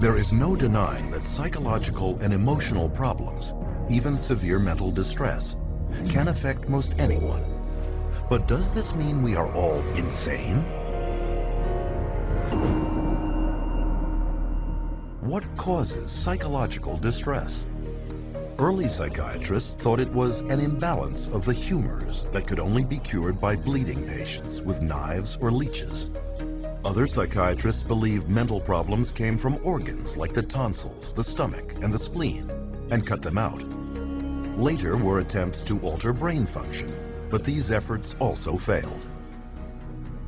There is no denying that psychological and emotional problems, even severe mental distress, can affect most anyone. But does this mean we are all insane? What causes psychological distress? Early psychiatrists thought it was an imbalance of the humors that could only be cured by bleeding patients with knives or leeches. Other psychiatrists believed mental problems came from organs like the tonsils, the stomach, and the spleen, and cut them out. Later were attempts to alter brain function, but these efforts also failed.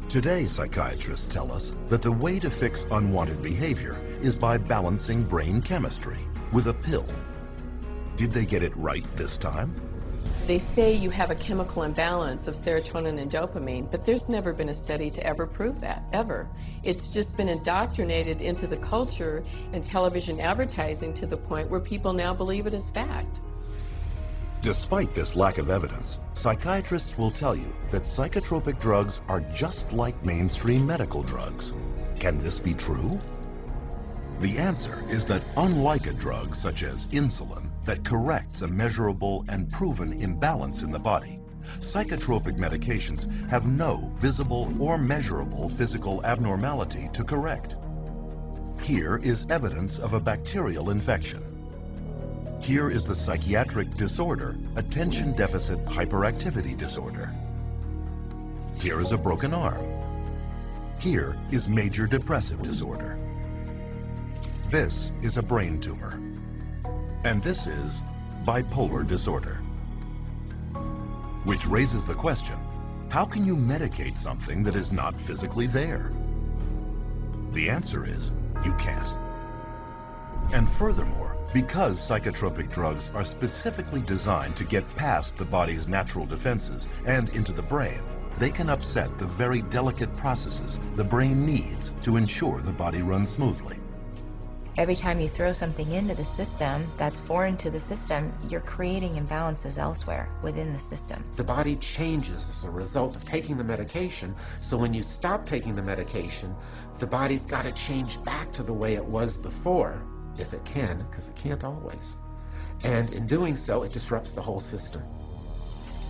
Today, psychiatrists tell us that the way to fix unwanted behavior is by balancing brain chemistry with a pill. Did they get it right this time? They say you have a chemical imbalance of serotonin and dopamine, but there's never been a study to ever prove that, ever. It's just been indoctrinated into the culture and television advertising to the point where people now believe it is fact. Despite this lack of evidence, psychiatrists will tell you that psychotropic drugs are just like mainstream medical drugs. Can this be true? The answer is that unlike a drug such as insulin that corrects a measurable and proven imbalance in the body, psychotropic medications have no visible or measurable physical abnormality to correct. Here is evidence of a bacterial infection. Here is the psychiatric disorder, attention deficit hyperactivity disorder. Here is a broken arm. Here is major depressive disorder. This is a brain tumor. And this is bipolar disorder. Which raises the question, how can you medicate something that is not physically there? The answer is, you can't. And furthermore, because psychotropic drugs are specifically designed to get past the body's natural defenses and into the brain, they can upset the very delicate processes the brain needs to ensure the body runs smoothly. Every time you throw something into the system that's foreign to the system, you're creating imbalances elsewhere within the system. The body changes as a result of taking the medication, so when you stop taking the medication, the body's got to change back to the way it was before, if it can, because it can't always. And in doing so, it disrupts the whole system.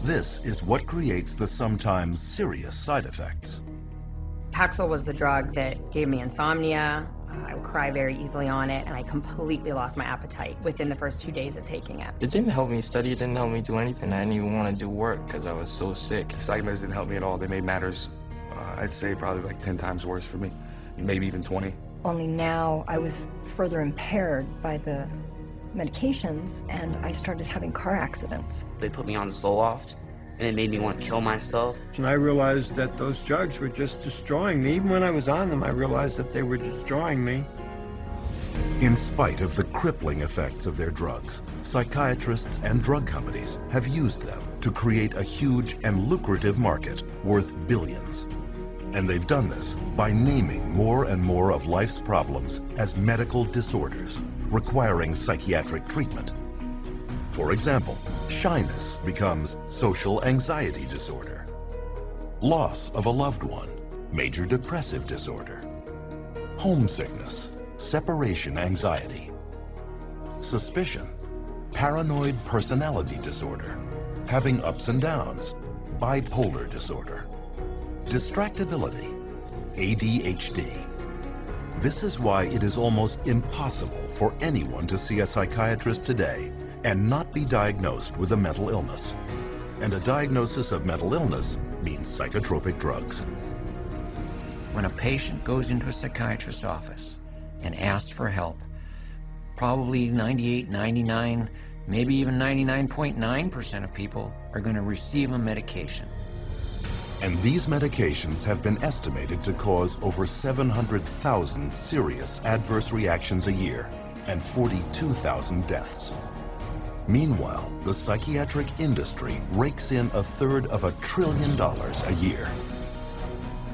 This is what creates the sometimes serious side effects. Paxil was the drug that gave me insomnia. I would cry very easily on it, and I completely lost my appetite within the first 2 days of taking it. It didn't help me study, it didn't help me do anything. I didn't even want to do work because I was so sick. Psych meds didn't help me at all. They made matters, I'd say probably like 10 times worse for me, maybe even 20. Only now I was further impaired by the medications, and I started having car accidents. They put me on Zoloft, and it made me want to kill myself. And I realized that those drugs were just destroying me. Even when I was on them, I realized that they were destroying me. In spite of the crippling effects of their drugs, psychiatrists and drug companies have used them to create a huge and lucrative market worth billions. And they've done this by naming more and more of life's problems as medical disorders, requiring psychiatric treatment. For example, shyness becomes social anxiety disorder. Loss of a loved one, major depressive disorder. Homesickness, separation anxiety. Suspicion, paranoid personality disorder. Having ups and downs, bipolar disorder. Distractibility, ADHD. This is why it is almost impossible for anyone to see a psychiatrist today and not be diagnosed with a mental illness. And a diagnosis of mental illness means psychotropic drugs. When a patient goes into a psychiatrist's office and asks for help, probably 98, 99, maybe even 99.9% of people are going to receive a medication. And these medications have been estimated to cause over 700,000 serious adverse reactions a year and 42,000 deaths. Meanwhile, the psychiatric industry rakes in $1/3 of $1 trillion a year.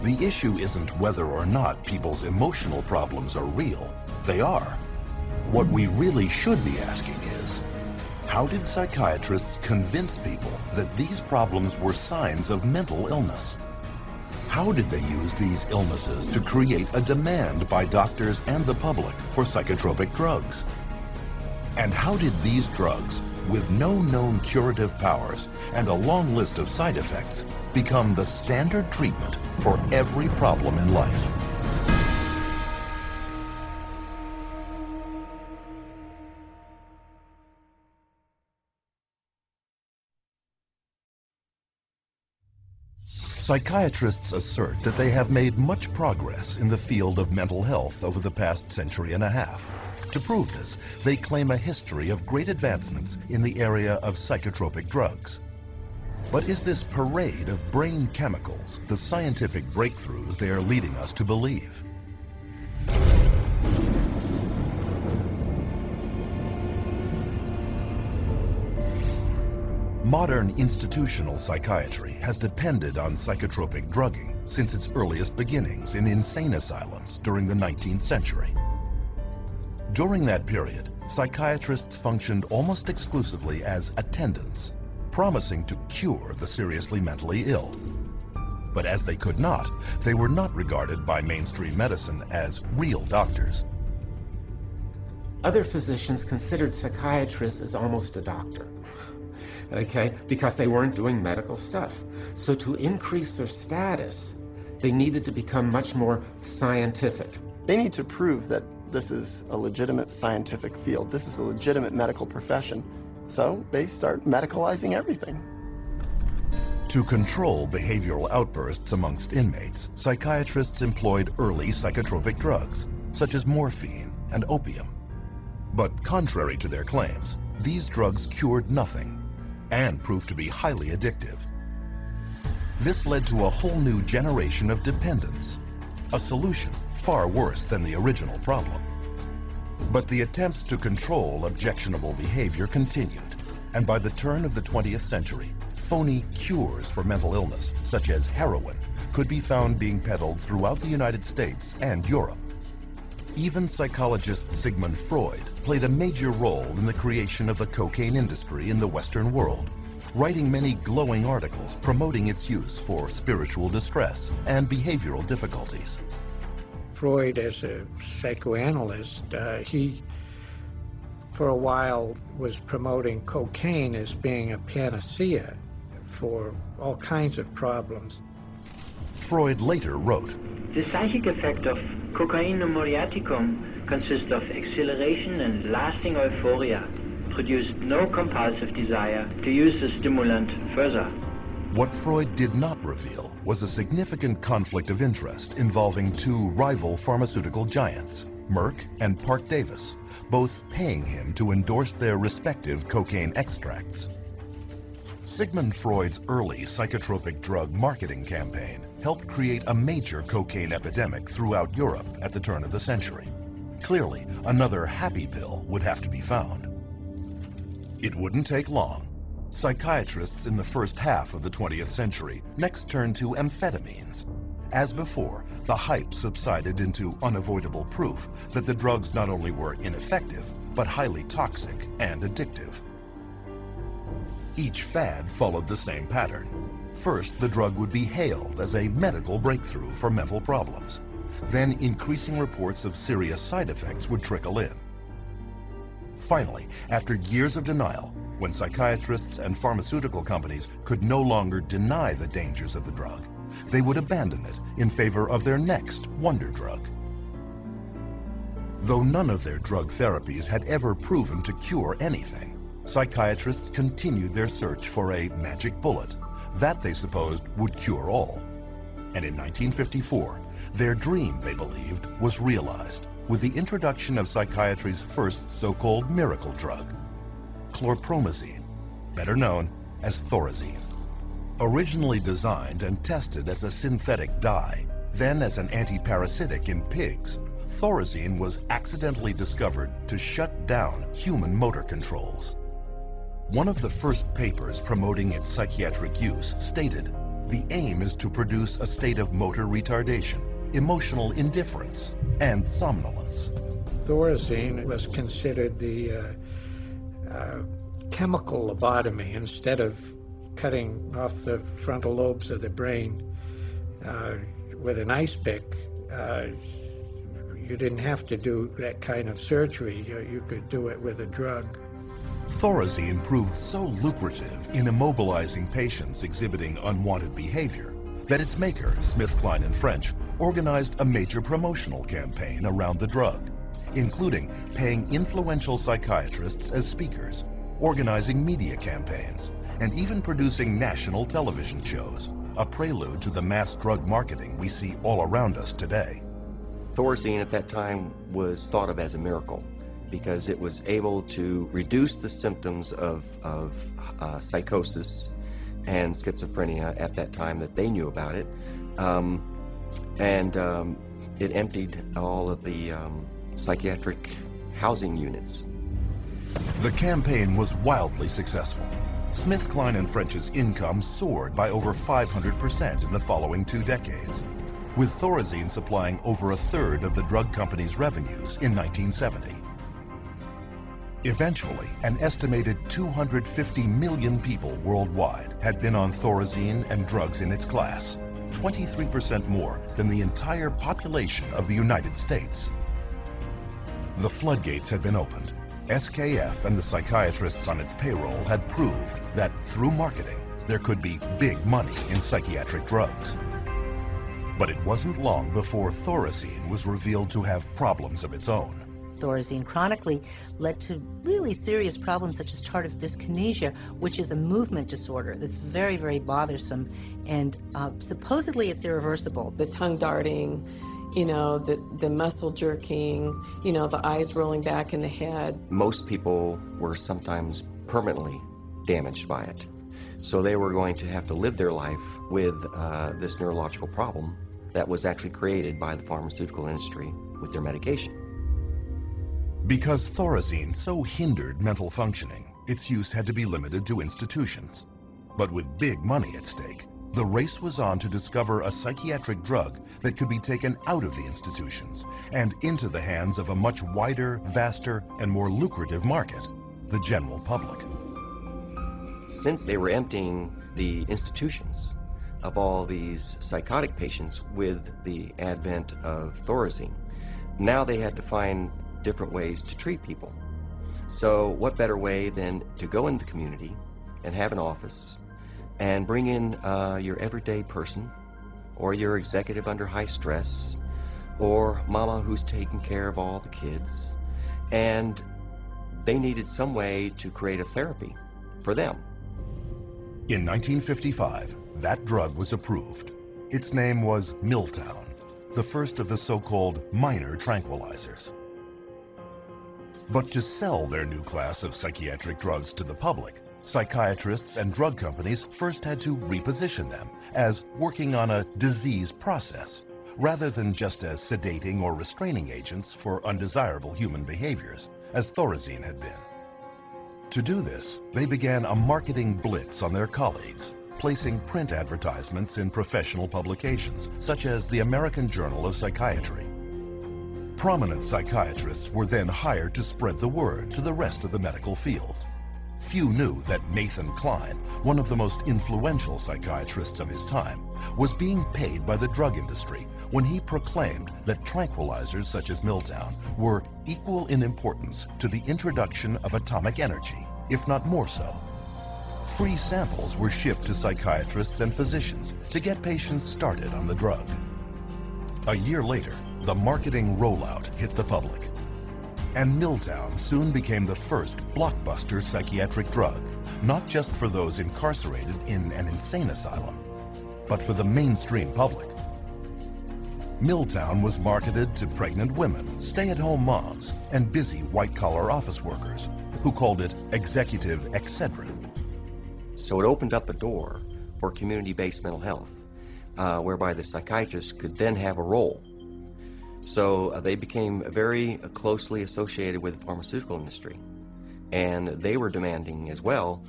The issue isn't whether or not people's emotional problems are real. They are. What we really should be asking is, how did psychiatrists convince people that these problems were signs of mental illness? How did they use these illnesses to create a demand by doctors and the public for psychotropic drugs? And how did these drugs, with no known curative powers and a long list of side effects, become the standard treatment for every problem in life? Psychiatrists assert that they have made much progress in the field of mental health over the past century and a half. To prove this, they claim a history of great advancements in the area of psychotropic drugs. But is this parade of brain chemicals the scientific breakthroughs they are leading us to believe? Modern institutional psychiatry has depended on psychotropic drugging since its earliest beginnings in insane asylums during the 19th century. During that period, psychiatrists functioned almost exclusively as attendants, promising to cure the seriously mentally ill. But as they could not, they were not regarded by mainstream medicine as real doctors. Other physicians considered psychiatrists as almost a doctor, okay, because they weren't doing medical stuff. So to increase their status, they needed to become much more scientific. They need to prove that this is a legitimate scientific field. This is a legitimate medical profession. So they start medicalizing everything. To control behavioral outbursts amongst inmates, psychiatrists employed early psychotropic drugs, such as morphine and opium. But contrary to their claims, these drugs cured nothing and proved to be highly addictive. This led to a whole new generation of dependence, a solution far worse than the original problem. But the attempts to control objectionable behavior continued, and by the turn of the 20th century, phony cures for mental illness, such as heroin, could be found being peddled throughout the United States and Europe. Even psychologist Sigmund Freud played a major role in the creation of the cocaine industry in the Western world, writing many glowing articles promoting its use for spiritual distress and behavioral difficulties. Freud, as a psychoanalyst, he for a while was promoting cocaine as being a panacea for all kinds of problems. Freud later wrote, "The psychic effect of cocainum muriaticum consists of exhilaration and lasting euphoria, produced no compulsive desire to use the stimulant further." What Freud did not reveal was a significant conflict of interest involving two rival pharmaceutical giants, Merck and Parke-Davis, both paying him to endorse their respective cocaine extracts. Sigmund Freud's early psychotropic drug marketing campaign helped create a major cocaine epidemic throughout Europe at the turn of the century. Clearly, another happy pill would have to be found. It wouldn't take long. Psychiatrists in the first half of the 20th century next turned to amphetamines. As before, the hype subsided into unavoidable proof that the drugs not only were ineffective, but highly toxic and addictive. Each fad followed the same pattern. First, the drug would be hailed as a medical breakthrough for mental problems. Then, increasing reports of serious side effects would trickle in. Finally, after years of denial, when psychiatrists and pharmaceutical companies could no longer deny the dangers of the drug, they would abandon it in favor of their next wonder drug. Though none of their drug therapies had ever proven to cure anything, psychiatrists continued their search for a magic bullet that they supposed would cure all. And in 1954, their dream, they believed, was realized with the introduction of psychiatry's first so-called miracle drug, chlorpromazine, better known as Thorazine. Originally designed and tested as a synthetic dye, then as an anti-parasitic in pigs, Thorazine was accidentally discovered to shut down human motor controls. One of the first papers promoting its psychiatric use stated, "The aim is to produce a state of motor retardation, emotional indifference, and somnolence." Thorazine was considered the chemical lobotomy. Instead of cutting off the frontal lobes of the brain, with an ice pick. You didn't have to do that kind of surgery. You could do it with a drug. Thorazine proved so lucrative in immobilizing patients exhibiting unwanted behavior that its maker, SmithKline & French, organized a major promotional campaign around the drug, including paying influential psychiatrists as speakers, organizing media campaigns, and even producing national television shows, a prelude to the mass drug marketing we see all around us today. Thorazine at that time was thought of as a miracle because it was able to reduce the symptoms of psychosis and schizophrenia at that time that they knew about it. It emptied all of the psychiatric housing units. The campaign was wildly successful. SmithKline & French's income soared by over 500% in the following 2 decades, with Thorazine supplying over a third of the drug company's revenues in 1970. Eventually, an estimated 250 million people worldwide had been on Thorazine and drugs in its class, 23% more than the entire population of the United States. The floodgates had been opened. SKF and the psychiatrists on its payroll had proved that through marketing, there could be big money in psychiatric drugs. But it wasn't long before Thorazine was revealed to have problems of its own. Thorazine chronically led to really serious problems such as tardive dyskinesia, which is a movement disorder that's very, very bothersome, and supposedly it's irreversible. The tongue darting, you know, the muscle jerking, you know, the eyes rolling back in the head. Most people were sometimes permanently damaged by it. So they were going to have to live their life with this neurological problem that was actually created by the pharmaceutical industry with their medication. Because Thorazine so hindered mental functioning, its use had to be limited to institutions. But with big money at stake, the race was on to discover a psychiatric drug that could be taken out of the institutions and into the hands of a much wider, vaster, and more lucrative market, the general public. Since they were emptying the institutions of all these psychotic patients with the advent of Thorazine, now they had to find different ways to treat people. So what better way than to go in the community and have an office and bring in your everyday person, or your executive under high stress, or mama who's taking care of all the kids, and they needed some way to create a therapy for them. In 1955, that drug was approved. Its name was Miltown, the first of the so-called minor tranquilizers. But to sell their new class of psychiatric drugs to the public, psychiatrists and drug companies first had to reposition them as working on a disease process, rather than just as sedating or restraining agents for undesirable human behaviors, as Thorazine had been. To do this, they began a marketing blitz on their colleagues, placing print advertisements in professional publications, such as the American Journal of Psychiatry. Prominent psychiatrists were then hired to spread the word to the rest of the medical field. Few knew that Nathan Kline, one of the most influential psychiatrists of his time, was being paid by the drug industry when he proclaimed that tranquilizers such as Miltown were equal in importance to the introduction of atomic energy, if not more so. Free samples were shipped to psychiatrists and physicians to get patients started on the drug. A year later, the marketing rollout hit the public, and Miltown soon became the first blockbuster psychiatric drug, not just for those incarcerated in an insane asylum, but for the mainstream public. Miltown was marketed to pregnant women, stay-at-home moms, and busy white-collar office workers, who called it executive Excedrin. So it opened up a door for community-based mental health, whereby the psychiatrist could then have a role. So they became very closely associated with the pharmaceutical industry, and they were demanding as well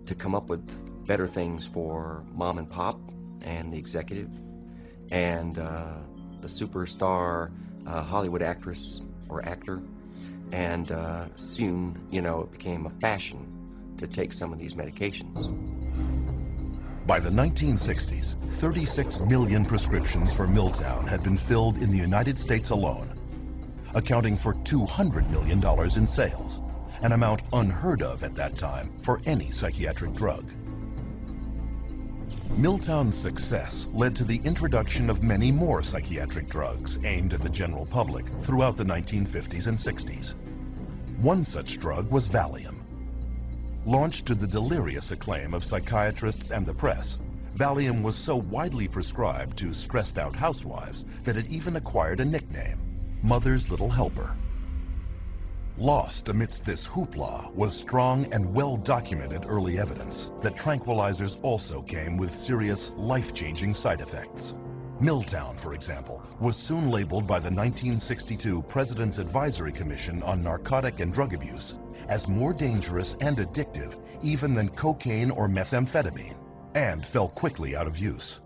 to come up with better things for mom and pop and the executive and the superstar Hollywood actress or actor, and soon, you know, it became a fashion to take some of these medications. By the 1960s, 36 million prescriptions for Milltown had been filled in the United States alone, accounting for $200 million in sales, an amount unheard of at that time for any psychiatric drug. Milltown's success led to the introduction of many more psychiatric drugs aimed at the general public throughout the 1950s and 60s. One such drug was Valium. Launched to the delirious acclaim of psychiatrists and the press, Valium was so widely prescribed to stressed-out housewives that it even acquired a nickname, Mother's Little Helper. Lost amidst this hoopla was strong and well-documented early evidence that tranquilizers also came with serious, life-changing side effects. Milltown, for example, was soon labeled by the 1962 President's Advisory Commission on Narcotic and Drug Abuse as more dangerous and addictive even than cocaine or methamphetamine, and fell quickly out of use.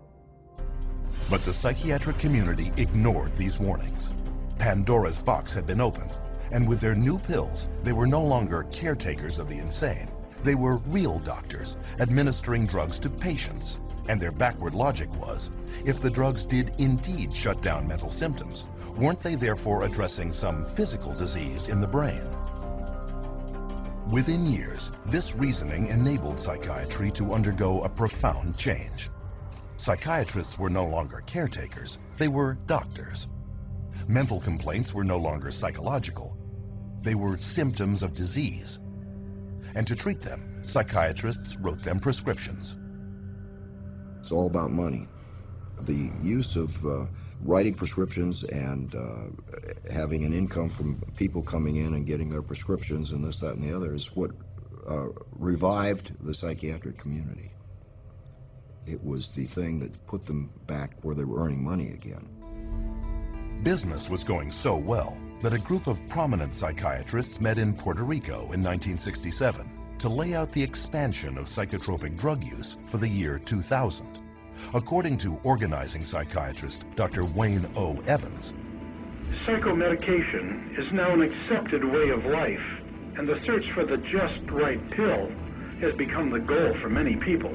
But the psychiatric community ignored these warnings. Pandora's box had been opened, and with their new pills, they were no longer caretakers of the insane. They were real doctors administering drugs to patients, and their backward logic was, if the drugs did indeed shut down mental symptoms, weren't they therefore addressing some physical disease in the brain? Within years, this reasoning enabled psychiatry to undergo a profound change. Psychiatrists were no longer caretakers, they were doctors. Mental complaints were no longer psychological, they were symptoms of disease. And to treat them, psychiatrists wrote them prescriptions. It's all about money. The use of writing prescriptions and having an income from people coming in and getting their prescriptions and this, that, and the other is what revived the psychiatric community. It was the thing that put them back where they were earning money again. Business was going so well that a group of prominent psychiatrists met in Puerto Rico in 1967 to lay out the expansion of psychotropic drug use for the year 2000. According to organizing psychiatrist Dr. Wayne O. Evans, psychomedication is now an accepted way of life, and the search for the just right pill has become the goal for many people.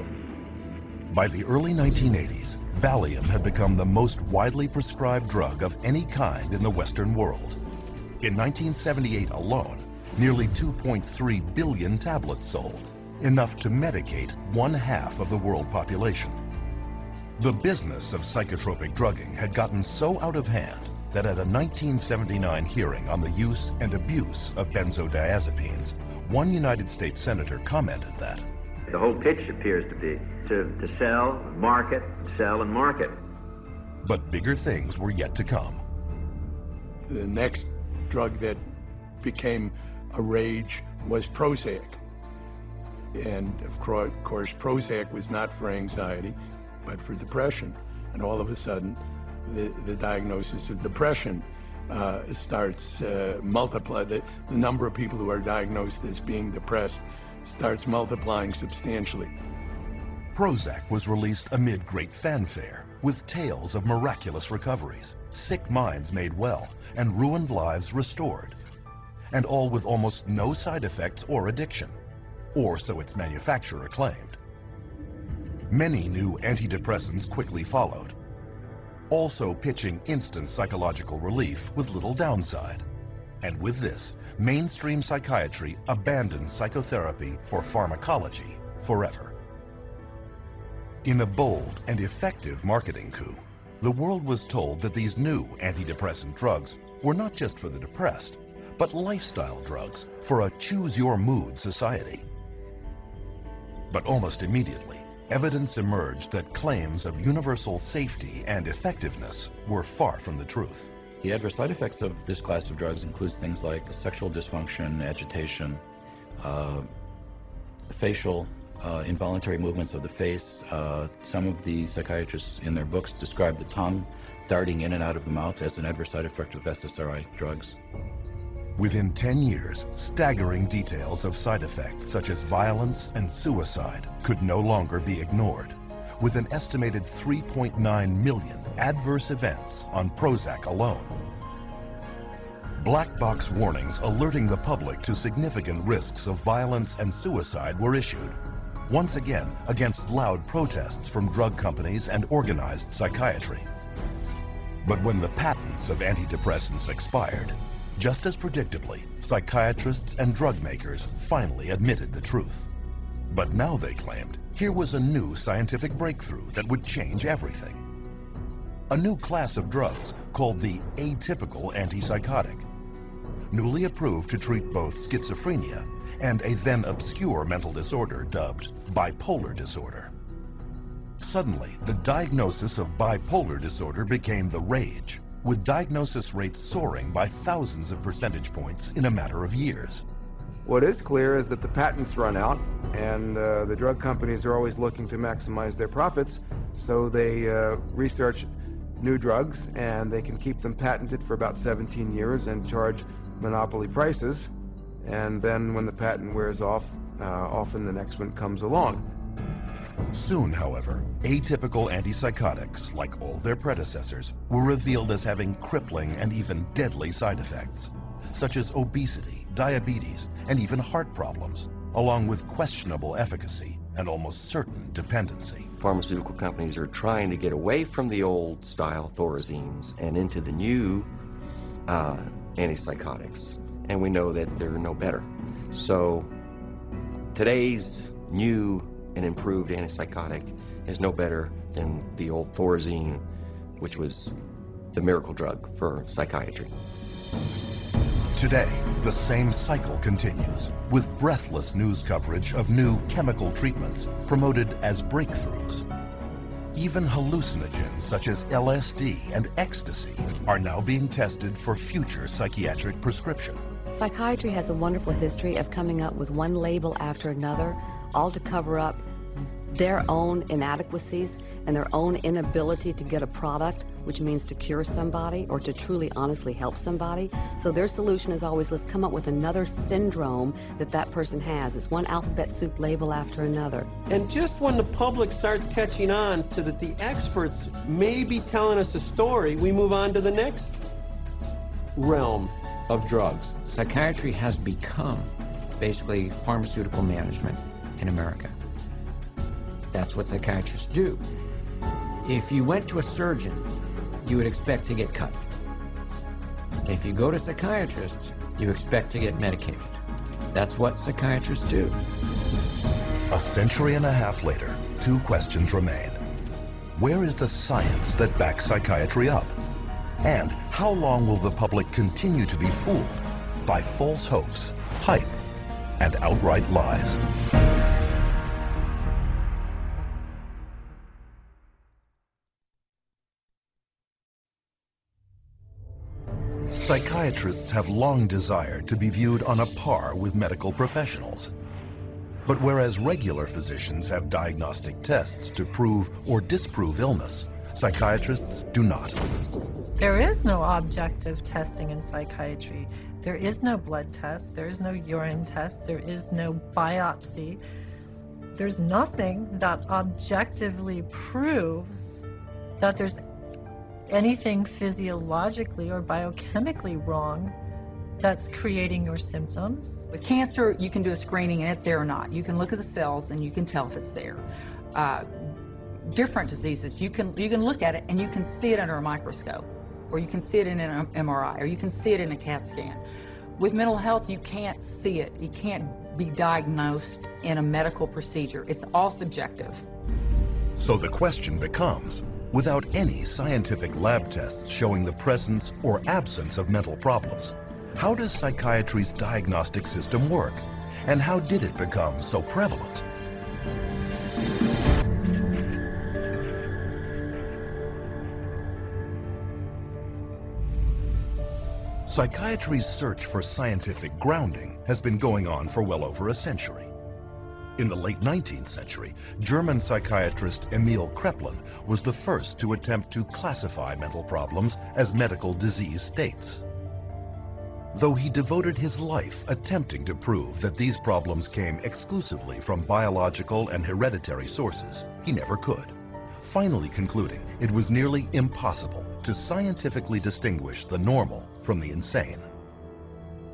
By the early 1980s, Valium had become the most widely prescribed drug of any kind in the Western world. In 1978 alone, nearly 2.3 billion tablets sold, enough to medicate 1/2 of the world population. The business of psychotropic drugging had gotten so out of hand that at a 1979 hearing on the use and abuse of benzodiazepines, one United States senator commented that the whole pitch appears to be to sell, market, sell, and market. But bigger things were yet to come. The next drug that became a rage was Prozac. And of course, Prozac was not for anxiety, but for depression. And all of a sudden, the diagnosis of depression starts multiply. The number of people who are diagnosed as being depressed starts multiplying substantially. Prozac was released amid great fanfare, with tales of miraculous recoveries, sick minds made well, and ruined lives restored. And all with almost no side effects or addiction, or so its manufacturer claimed. Many new antidepressants quickly followed, also pitching instant psychological relief with little downside. And with this, mainstream psychiatry abandoned psychotherapy for pharmacology forever. In a bold and effective marketing coup, the world was told that these new antidepressant drugs were not just for the depressed, but lifestyle drugs for a choose-your-mood society. But almost immediately, evidence emerged that claims of universal safety and effectiveness were far from the truth. The adverse side effects of this class of drugs includes things like sexual dysfunction, agitation, facial involuntary movements of the face. Some of the psychiatrists in their books describe the tongue darting in and out of the mouth as an adverse side effect of SSRI drugs. Within 10 years, staggering details of side effects such as violence and suicide could no longer be ignored, with an estimated 3.9 million adverse events on Prozac alone. Black box warnings alerting the public to significant risks of violence and suicide were issued, once again against loud protests from drug companies and organized psychiatry. But when the patents of antidepressants expired, just as predictably, psychiatrists and drug makers finally admitted the truth. But now they claimed here was a new scientific breakthrough that would change everything. A new class of drugs called the atypical antipsychotic, newly approved to treat both schizophrenia and a then obscure mental disorder dubbed bipolar disorder. Suddenly, the diagnosis of bipolar disorder became the rage, with diagnosis rates soaring by thousands of percentage points in a matter of years. What is clear is that the patents run out, and the drug companies are always looking to maximize their profits, so they research new drugs, and they can keep them patented for about 17 years and charge monopoly prices. And then when the patent wears off, often the next one comes along. Soon, however, atypical antipsychotics, like all their predecessors, were revealed as having crippling and even deadly side effects, such as obesity, diabetes, and even heart problems, along with questionable efficacy and almost certain dependency. Pharmaceutical companies are trying to get away from the old style thorazines and into the new antipsychotics, and we know that they're no better. So today's new and improved antipsychotic is no better than the old thorazine, which was the miracle drug for psychiatry. Today, the same cycle continues, with breathless news coverage of new chemical treatments promoted as breakthroughs. Even hallucinogens such as LSD and ecstasy are now being tested for future psychiatric prescription. Psychiatry has a wonderful history of coming up with one label after another, all to cover up their own inadequacies and their own inability to get a product, which means to cure somebody or to truly honestly help somebody. So their solution is always, let's come up with another syndrome that person has. It's one alphabet soup label after another. And just when the public starts catching on to that the experts may be telling us a story, we move on to the next realm of drugs. Psychiatry has become basically pharmaceutical management in America. That's what psychiatrists do. If you went to a surgeon, you would expect to get cut. If you go to psychiatrists, you expect to get medicated. That's what psychiatrists do. A century and a half later, two questions remain. Where is the science that backs psychiatry up? And how long will the public continue to be fooled by false hopes, hype, and outright lies? Psychiatrists have long desired to be viewed on a par with medical professionals. But whereas regular physicians have diagnostic tests to prove or disprove illness, psychiatrists do not. There is no objective testing in psychiatry. There is no blood test, there is no urine test, there is no biopsy. There's nothing that objectively proves that there's anything physiologically or biochemically wrong that's creating your symptoms. With cancer, you can do a screening and it's there or not. You can look at the cells and you can tell if it's there. Different diseases, you can look at it and you can see it under a microscope, or you can see it in an MRI, or you can see it in a CAT scan. With mental health, you can't see it. You can't be diagnosed in a medical procedure. It's all subjective. So the question becomes, without any scientific lab tests showing the presence or absence of mental problems, how does psychiatry's diagnostic system work? And how did it become so prevalent? Psychiatry's search for scientific grounding has been going on for well over a century. In the late 19th century, German psychiatrist Emil Kraepelin was the first to attempt to classify mental problems as medical disease states. Though he devoted his life attempting to prove that these problems came exclusively from biological and hereditary sources, he never could, finally concluding it was nearly impossible to scientifically distinguish the normal from the insane.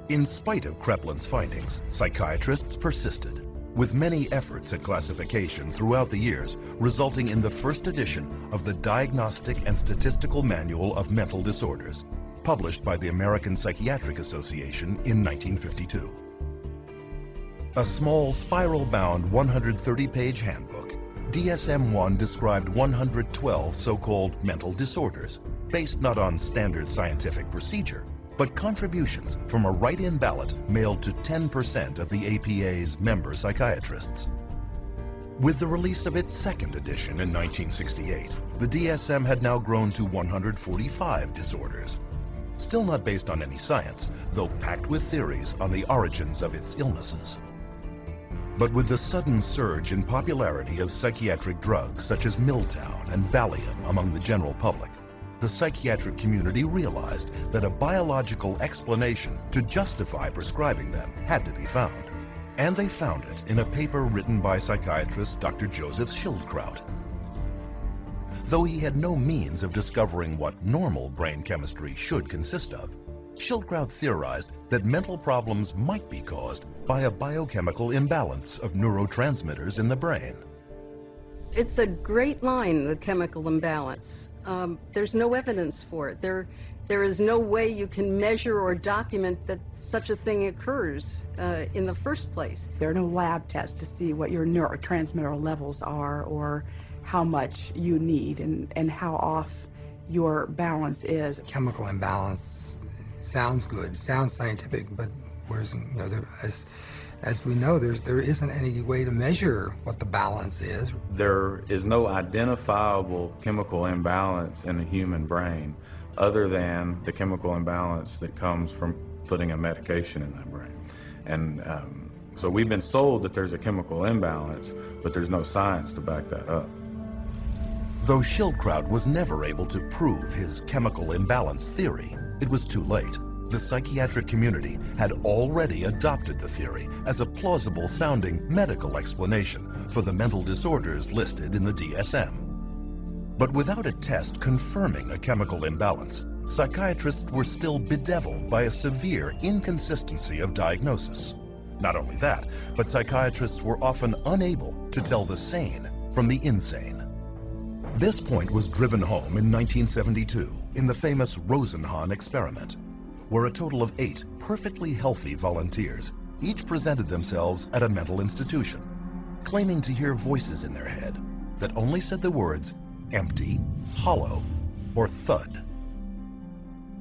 In spite of Kraepelin's findings, psychiatrists persisted, with many efforts at classification throughout the years, resulting in the first edition of the Diagnostic and Statistical Manual of Mental Disorders, published by the American Psychiatric Association in 1952. A small spiral-bound 130-page handbook, DSM-1 described 112 so-called mental disorders, based not on standard scientific procedure, but contributions from a write-in ballot mailed to 10% of the APA's member psychiatrists. With the release of its second edition in 1968, the DSM had now grown to 145 disorders. Still not based on any science, though packed with theories on the origins of its illnesses. But with the sudden surge in popularity of psychiatric drugs such as Miltown and Valium among the general public, the psychiatric community realized that a biological explanation to justify prescribing them had to be found. And they found it in a paper written by psychiatrist Dr. Joseph Schildkraut. Though he had no means of discovering what normal brain chemistry should consist of, Schildkraut theorized that mental problems might be caused by a biochemical imbalance of neurotransmitters in the brain. It's a great line, the chemical imbalance. There's no evidence for it. There is no way you can measure or document that such a thing occurs in the first place. There are no lab tests to see what your neurotransmitter levels are or how much you need and how off your balance is. Chemical imbalance sounds good, sounds scientific, but whereas, as we know, there isn't any way to measure what the balance is. There is no identifiable chemical imbalance in the human brain other than the chemical imbalance that comes from putting a medication in that brain. And so we've been sold that there's a chemical imbalance, but there's no science to back that up. Though Schildkraut was never able to prove his chemical imbalance theory, it was too late. The psychiatric community had already adopted the theory as a plausible-sounding medical explanation for the mental disorders listed in the DSM. But without a test confirming a chemical imbalance, psychiatrists were still bedeviled by a severe inconsistency of diagnosis. Not only that, but psychiatrists were often unable to tell the sane from the insane. This point was driven home in 1972 in the famous Rosenhan experiment, where a total of 8 perfectly healthy volunteers each presented themselves at a mental institution, claiming to hear voices in their head that only said the words empty, hollow, or thud.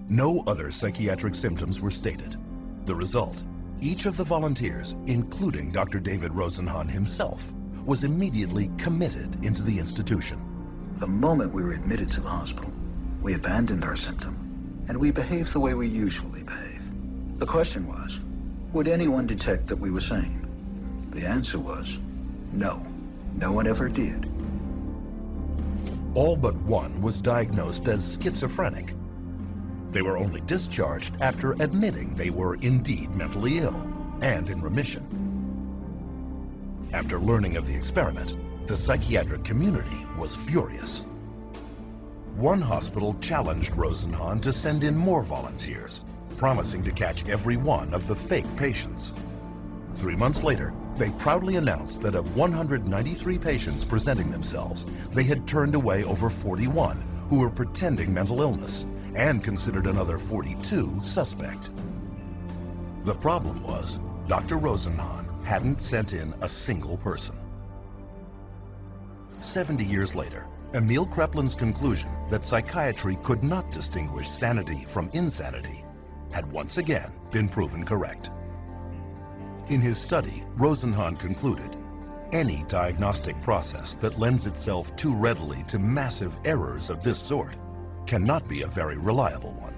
No other psychiatric symptoms were stated. The result, each of the volunteers, including Dr. David Rosenhan himself, was immediately committed into the institution. The moment we were admitted to the hospital, we abandoned our symptom, and we behaved the way we usually behave. The question was, would anyone detect that we were sane? The answer was, no. No one ever did. All but one was diagnosed as schizophrenic. They were only discharged after admitting they were indeed mentally ill and in remission. After learning of the experiment, the psychiatric community was furious. One hospital challenged Rosenhan to send in more volunteers, promising to catch every one of the fake patients. 3 months later, they proudly announced that of 193 patients presenting themselves, they had turned away over 41 who were pretending mental illness and considered another 42 suspect. The problem was, Dr. Rosenhan hadn't sent in a single person. 70 years later, Emil Kreplin's conclusion that psychiatry could not distinguish sanity from insanity had once again been proven correct. In his study, Rosenhan concluded, any diagnostic process that lends itself too readily to massive errors of this sort cannot be a very reliable one.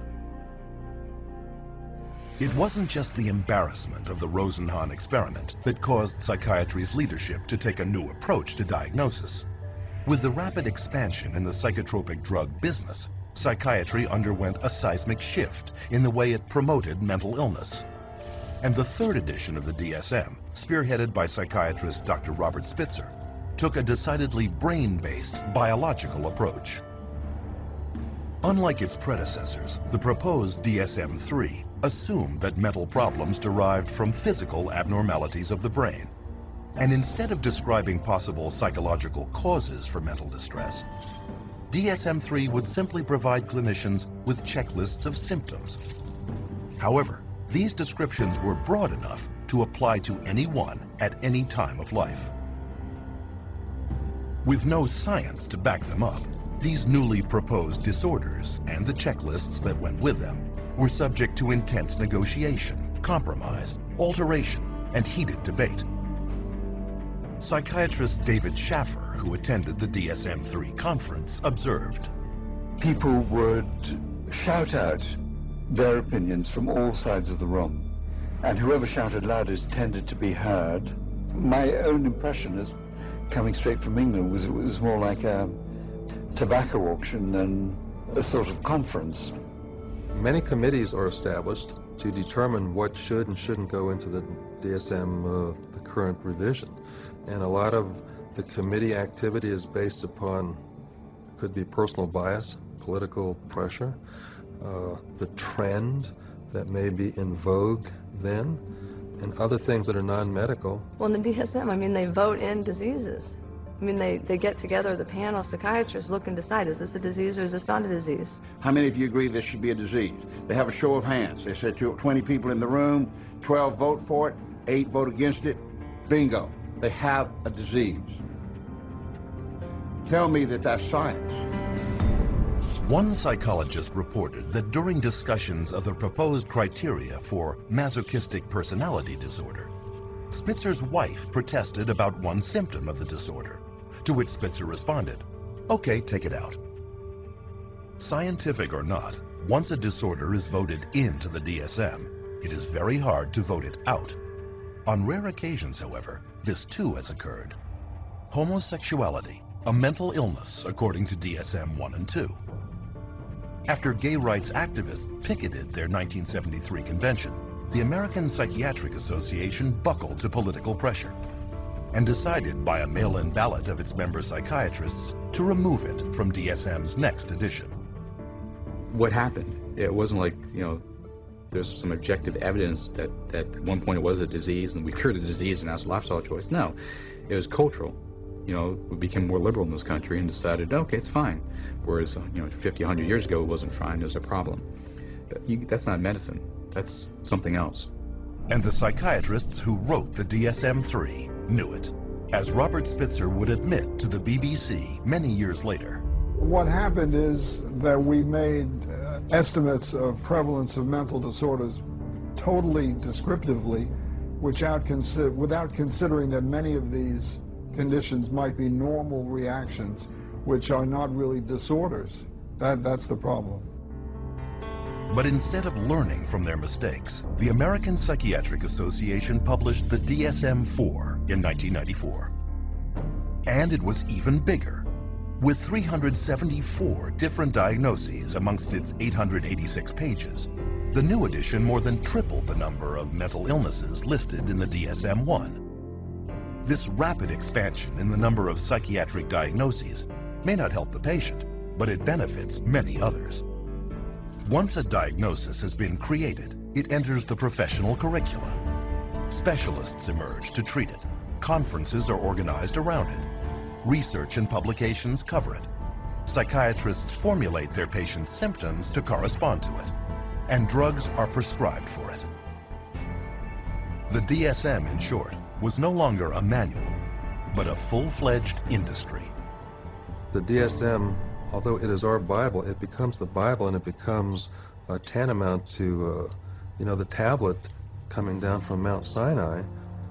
It wasn't just the embarrassment of the Rosenhan experiment that caused psychiatry's leadership to take a new approach to diagnosis. With the rapid expansion in the psychotropic drug business, psychiatry underwent a seismic shift in the way it promoted mental illness. And the third edition of the DSM, spearheaded by psychiatrist Dr. Robert Spitzer, took a decidedly brain-based biological approach. Unlike its predecessors, the proposed DSM-3 assumed that mental problems derived from physical abnormalities of the brain. And instead of describing possible psychological causes for mental distress, DSM-3 would simply provide clinicians with checklists of symptoms. However, these descriptions were broad enough to apply to anyone at any time of life. With no science to back them up, these newly proposed disorders and the checklists that went with them were subject to intense negotiation, compromise, alteration, and heated debate. Psychiatrist David Schaffer, who attended the DSM-3 conference, observed, people would shout out their opinions from all sides of the room, and whoever shouted loudest tended to be heard. My own impression, is coming straight from England, was it was more like a tobacco auction than a sort of conference. Many committees are established to determine what should and shouldn't go into the DSM, the current revision. And a lot of the committee activity is based upon, could be personal bias, political pressure, the trend that may be in vogue then, and other things that are non-medical. Well, in the DSM, I mean, they vote in diseases. I mean, they get together, the panel, psychiatrists look and decide, is this a disease or is this not a disease? How many of you agree this should be a disease? They have a show of hands. They said 20 people in the room, 12 vote for it, 8 vote against it. Bingo. They have a disease. Tell me that that's science. One psychologist reported that during discussions of the proposed criteria for masochistic personality disorder, Spitzer's wife protested about one symptom of the disorder, to which Spitzer responded, "Okay, take it out." Scientific or not, once a disorder is voted into the DSM, it is very hard to vote it out. On rare occasions, however, this too has occurred. Homosexuality, a mental illness according to DSM 1 and 2. After gay rights activists picketed their 1973 convention, the American Psychiatric Association buckled to political pressure and decided by a mail-in ballot of its member psychiatrists to remove it from DSM's next edition. What happened? It wasn't like, there's some objective evidence that at one point it was a disease and we cured the disease and that's a lifestyle choice. No, it was cultural. We became more liberal in this country and decided, okay, it's fine. Whereas, 50, 100 years ago, it wasn't fine, it was a problem. That's not medicine, that's something else. And the psychiatrists who wrote the DSM-3 knew it, as Robert Spitzer would admit to the BBC many years later. What happened is that we made estimates of prevalence of mental disorders totally descriptively, without considering that many of these conditions might be normal reactions, which are not really disorders. That's the problem. But instead of learning from their mistakes, the American Psychiatric Association published the DSM-4 in 1994. And it was even bigger, with 374 different diagnoses amongst its 886 pages. The new edition more than tripled the number of mental illnesses listed in the DSM-1. This rapid expansion in the number of psychiatric diagnoses may not help the patient, but it benefits many others. Once a diagnosis has been created, it enters the professional curricula. Specialists emerge to treat it. Conferences are organized around it. Research and publications cover it. Psychiatrists formulate their patients' symptoms to correspond to it, and drugs are prescribed for it. The DSM, in short, was no longer a manual, but a full-fledged industry. The DSM, although it is our Bible, it becomes the Bible and it becomes tantamount to, the tablet coming down from Mount Sinai,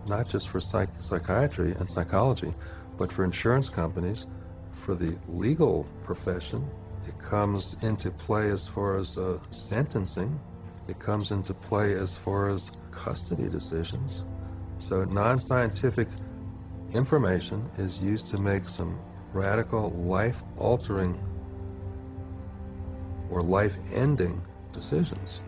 not just for psychiatry and psychology, but for insurance companies, for the legal profession. It comes into play as far as sentencing. It comes into play as far as custody decisions. So non-scientific information is used to make some radical, life-altering or life-ending decisions.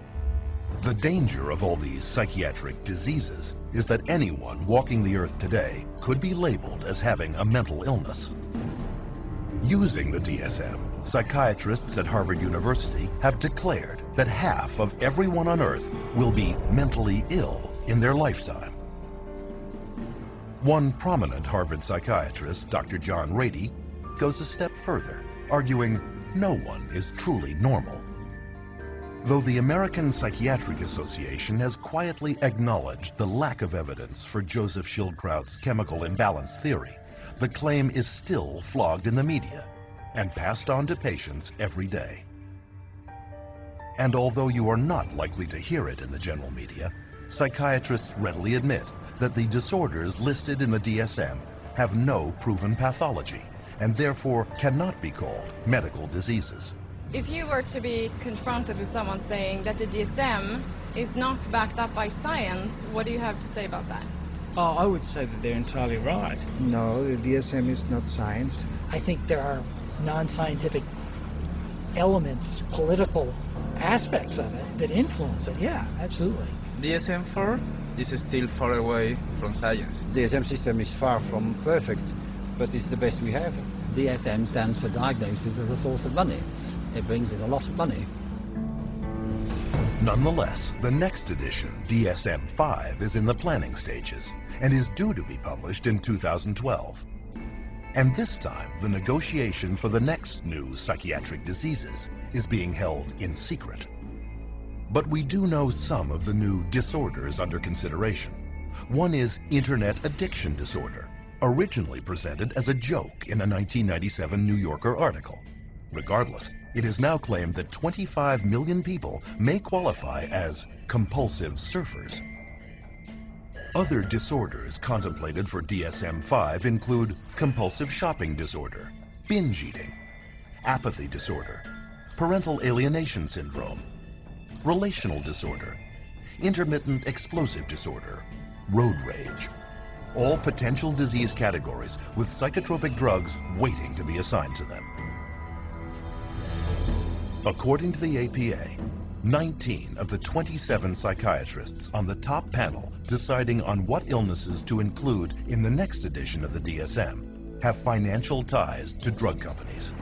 The danger of all these psychiatric diseases is that anyone walking the earth today could be labeled as having a mental illness. Using the DSM, psychiatrists at Harvard University have declared that half of everyone on earth will be mentally ill in their lifetime. One prominent Harvard psychiatrist, Dr. John Rady, goes a step further, arguing no one is truly normal. Though the American Psychiatric Association has quietly acknowledged the lack of evidence for Joseph Schildkraut's chemical imbalance theory, the claim is still flogged in the media and passed on to patients every day. And although you are not likely to hear it in the general media, psychiatrists readily admit that the disorders listed in the DSM have no proven pathology and therefore cannot be called medical diseases. If you were to be confronted with someone saying that the DSM is not backed up by science, what do you have to say about that? Oh, I would say that they're entirely right. No, the DSM is not science. I think there are non-scientific elements, political aspects of it that influence it. Yeah, absolutely. DSM-4 is still far away from science. DSM system is far from perfect, but it's the best we have. DSM stands for diagnosis as a source of money. It brings in a lot of money. Nonetheless, the next edition, DSM-5, is in the planning stages and is due to be published in 2012. And this time, the negotiation for the next new psychiatric diseases is being held in secret. But we do know some of the new disorders under consideration. One is internet addiction disorder, originally presented as a joke in a 1997 New Yorker article. Regardless, it is now claimed that 25 million people may qualify as compulsive surfers. Other disorders contemplated for DSM-5 include compulsive shopping disorder, binge eating, apathy disorder, parental alienation syndrome, relational disorder, intermittent explosive disorder, road rage. All potential disease categories with psychotropic drugs waiting to be assigned to them. According to the APA, 19 of the 27 psychiatrists on the top panel deciding on what illnesses to include in the next edition of the DSM have financial ties to drug companies.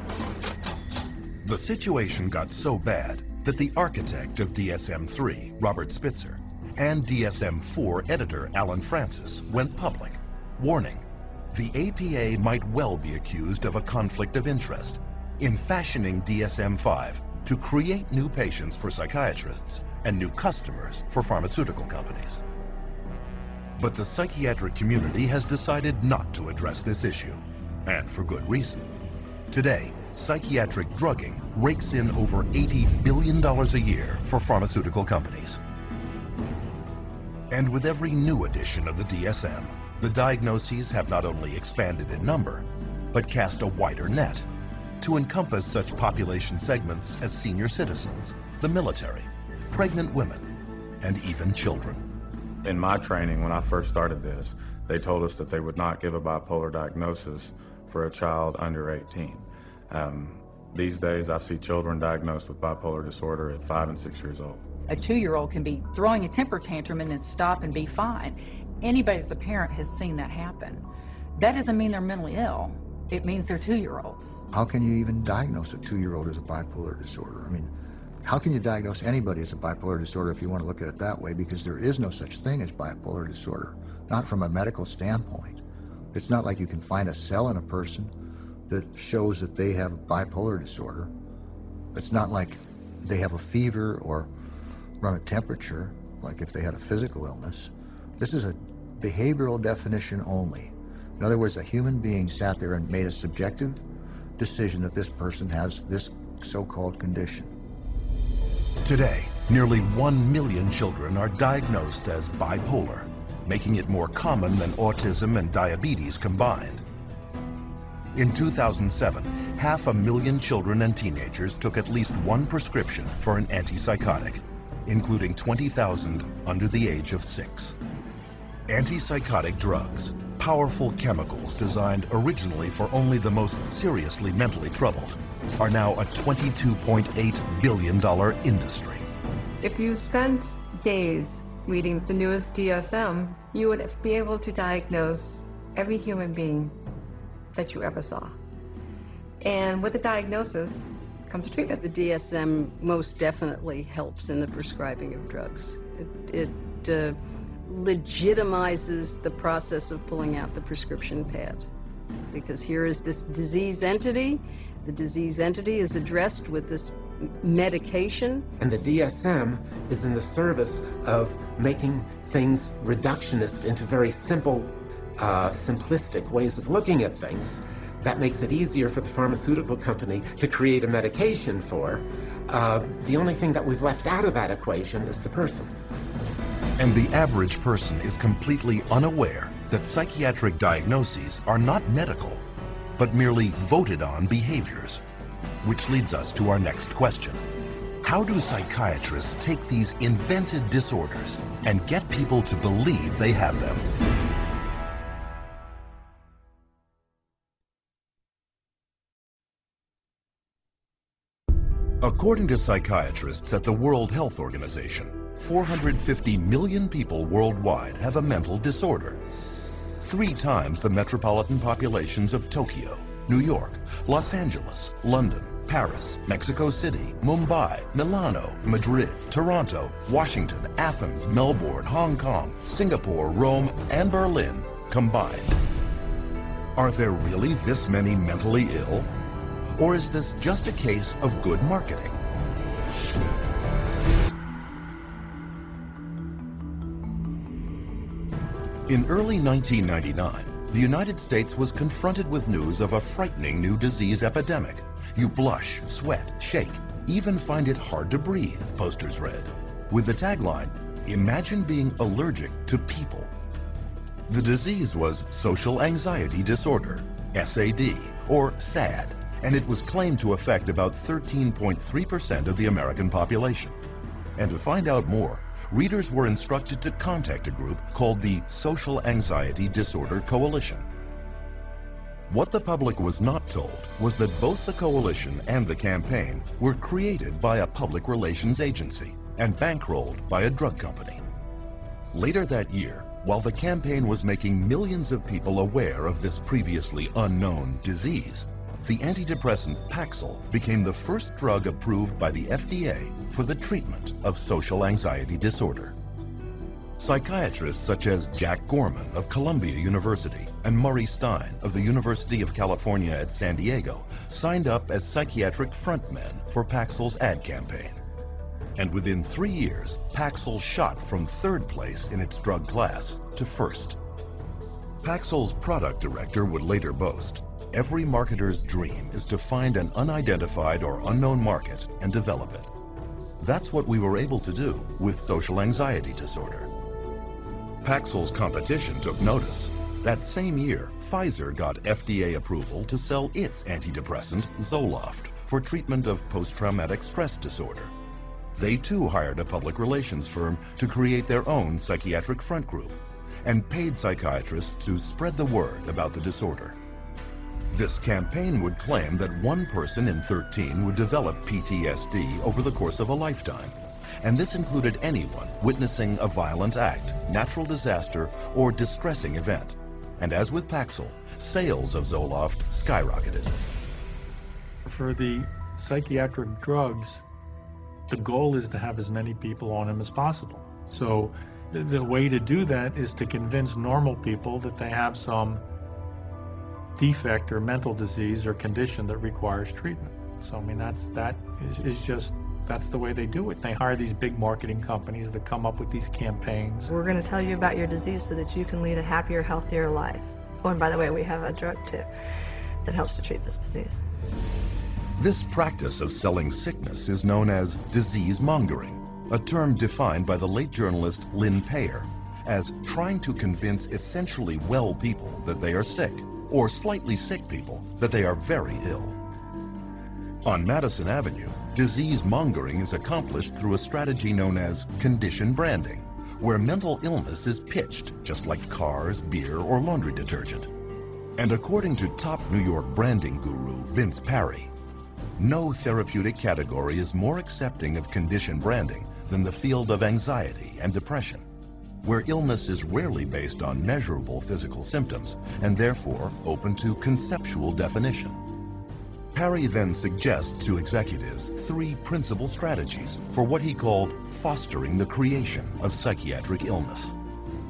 The situation got so bad that the architect of DSM-3, Robert Spitzer, and DSM-4 editor Alan Francis went public, warning the APA might well be accused of a conflict of interest in fashioning DSM-5 to create new patients for psychiatrists and new customers for pharmaceutical companies. But the psychiatric community has decided not to address this issue, and for good reason. Today, psychiatric drugging rakes in over $80 billion a year for pharmaceutical companies. And with every new edition of the DSM, the diagnoses have not only expanded in number, but cast a wider net to encompass such population segments as senior citizens, the military, pregnant women, and even children. In my training, when I first started this, they told us that they would not give a bipolar diagnosis for a child under 18. These days, I see children diagnosed with bipolar disorder at 5 and 6 years old. A 2-year-old can be throwing a temper tantrum and then stop and be fine. Anybody that's a parent has seen that happen. That doesn't mean they're mentally ill. It means they're 2-year-olds. How can you even diagnose a 2-year-old as a bipolar disorder? I mean, how can you diagnose anybody as a bipolar disorder if you want to look at it that way? Because there is no such thing as bipolar disorder, not from a medical standpoint. It's not like you can find a cell in a person that shows that they have bipolar disorder. It's not like they have a fever or run a temperature, like if they had a physical illness. This is a behavioral definition only. In other words, a human being sat there and made a subjective decision that this person has this so-called condition. Today, nearly 1 million children are diagnosed as bipolar, making it more common than autism and diabetes combined. In 2007, 500,000 children and teenagers took at least one prescription for an antipsychotic, including 20,000 under the age of 6. Antipsychotic drugs, powerful chemicals designed originally for only the most seriously mentally troubled, are now a $22.8 billion industry. If you spent days reading the newest DSM, you would be able to diagnose every human being that you ever saw. And with the diagnosis comes treatment. The DSM most definitely helps in the prescribing of drugs. It legitimizes the process of pulling out the prescription pad. Because here is this disease entity. The disease entity is addressed with this medication. And the DSM is in the service of making things reductionist into very simple, simplistic ways of looking at things. That makes it easier for the pharmaceutical company to create a medication for. The only thing that we've left out of that equation is the person. And the average person is completely unaware that psychiatric diagnoses are not medical, but merely voted on behaviors. Which leads us to our next question. How do psychiatrists take these invented disorders and get people to believe they have them? According to psychiatrists at the World Health Organization, 450 million people worldwide have a mental disorder. 3 times the metropolitan populations of Tokyo, New York, Los Angeles, London, Paris, Mexico City, Mumbai, Milano, Madrid, Toronto, Washington, Athens, Melbourne, Hong Kong, Singapore, Rome, and Berlin combined. Are there really this many mentally ill? Or is this just a case of good marketing? In early 1999, the United States was confronted with news of a frightening new disease epidemic. You blush, sweat, shake, even find it hard to breathe, posters read. With the tagline, "Imagine being allergic to people." The disease was social anxiety disorder, SAD, or SAD, and it was claimed to affect about 13.3% of the American population. And to find out more, readers were instructed to contact a group called the Social Anxiety Disorder Coalition. What the public was not told was that both the coalition and the campaign were created by a public relations agency and bankrolled by a drug company. Later that year, while the campaign was making millions of people aware of this previously unknown disease, the antidepressant Paxil became the first drug approved by the FDA for the treatment of social anxiety disorder. Psychiatrists such as Jack Gorman of Columbia University and Murray Stein of the University of California at San Diego signed up as psychiatric frontmen for Paxil's ad campaign. And within 3 years, Paxil shot from 3rd place in its drug class to 1st. Paxil's product director would later boast, "Every marketer's dream is to find an unidentified or unknown market and develop it." That's what we were able to do with social anxiety disorder. Paxil's competition took notice. That same year, Pfizer got FDA approval to sell its antidepressant, Zoloft, for treatment of post-traumatic stress disorder. They too hired a public relations firm to create their own psychiatric front group and paid psychiatrists to spread the word about the disorder. This campaign would claim that 1 person in 13 would develop PTSD over the course of a lifetime. And this included anyone witnessing a violent act, natural disaster, or distressing event. And as with Paxil, sales of Zoloft skyrocketed. For the psychiatric drugs, the goal is to have as many people on them as possible. So the way to do that is to convince normal people that they have some defect or mental disease or condition that requires treatment. So I mean, that's the way they do it. They hire these big marketing companies that come up with these campaigns. We're going to tell you about your disease so that you can lead a happier, healthier life. Oh, and by the way, we have a drug too that helps to treat this disease. This practice of selling sickness is known as disease mongering, a term defined by the late journalist Lynn Payer as trying to convince essentially well people that they are sick, or slightly sick people that they are very ill. On Madison Avenue, disease mongering is accomplished through a strategy known as condition branding, where mental illness is pitched just like cars, beer, or laundry detergent. And according to top New York branding guru Vince Parry, no therapeutic category is more accepting of condition branding than the field of anxiety and depression, where illness is rarely based on measurable physical symptoms and therefore open to conceptual definition. Parry then suggests to executives 3 principal strategies for what he called fostering the creation of psychiatric illness.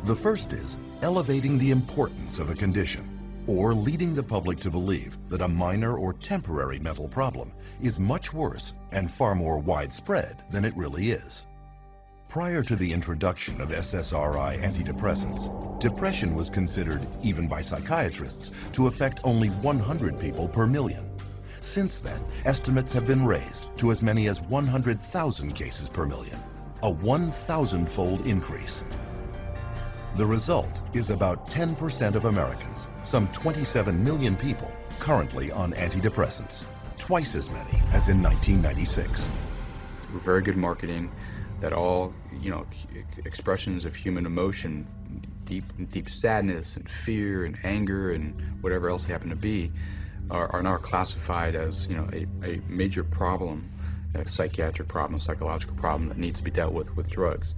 The first is elevating the importance of a condition, or leading the public to believe that a minor or temporary mental problem is much worse and far more widespread than it really is. Prior to the introduction of SSRI antidepressants, depression was considered, even by psychiatrists, to affect only 100 people per million. Since then, estimates have been raised to as many as 100,000 cases per million, a 1,000-fold increase. The result is about 10% of Americans, some 27 million people, currently on antidepressants, twice as many as in 1996. Very good marketing, that all, expressions of human emotion, deep sadness and fear and anger and whatever else they happen to be, are now classified as, a major problem, a psychiatric problem, a psychological problem that needs to be dealt with drugs.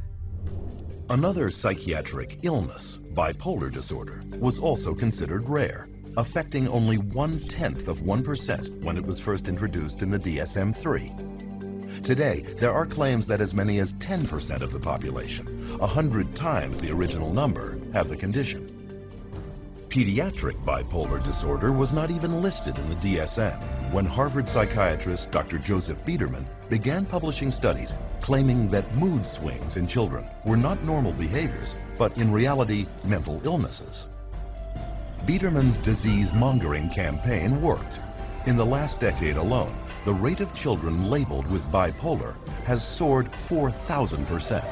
Another psychiatric illness, bipolar disorder, was also considered rare, affecting only 1/10% when it was first introduced in the DSM-3. Today, there are claims that as many as 10% of the population, 100 times the original number, have the condition. Pediatric bipolar disorder was not even listed in the DSM when Harvard psychiatrist Dr. Joseph Biederman began publishing studies claiming that mood swings in children were not normal behaviors, but in reality, mental illnesses. Biederman's disease-mongering campaign worked. In the last decade alone, the rate of children labeled with bipolar has soared 4,000%.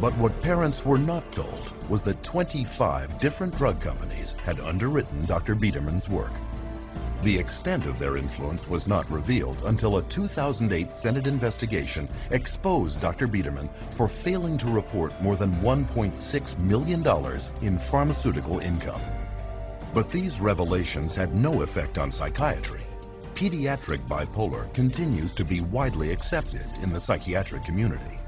But what parents were not told was that 25 different drug companies had underwritten Dr. Biederman's work. The extent of their influence was not revealed until a 2008 Senate investigation exposed Dr. Biederman for failing to report more than $1.6 million in pharmaceutical income. But these revelations had no effect on psychiatry. Pediatric bipolar continues to be widely accepted in the psychiatric community.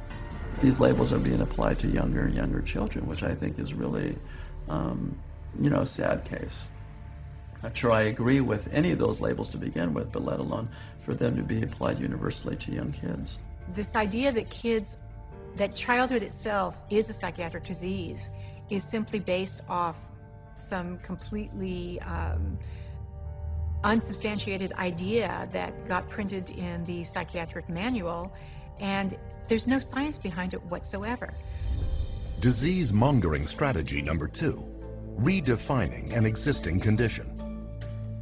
These labels are being applied to younger and younger children, which I think is really, a sad case. Not sure I agree with any of those labels to begin with, but let alone for them to be applied universally to young kids. This idea that childhood itself is a psychiatric disease is simply based off some completely unsubstantiated idea that got printed in the psychiatric manual, and there's no science behind it whatsoever. Disease-mongering strategy number 2, redefining an existing condition.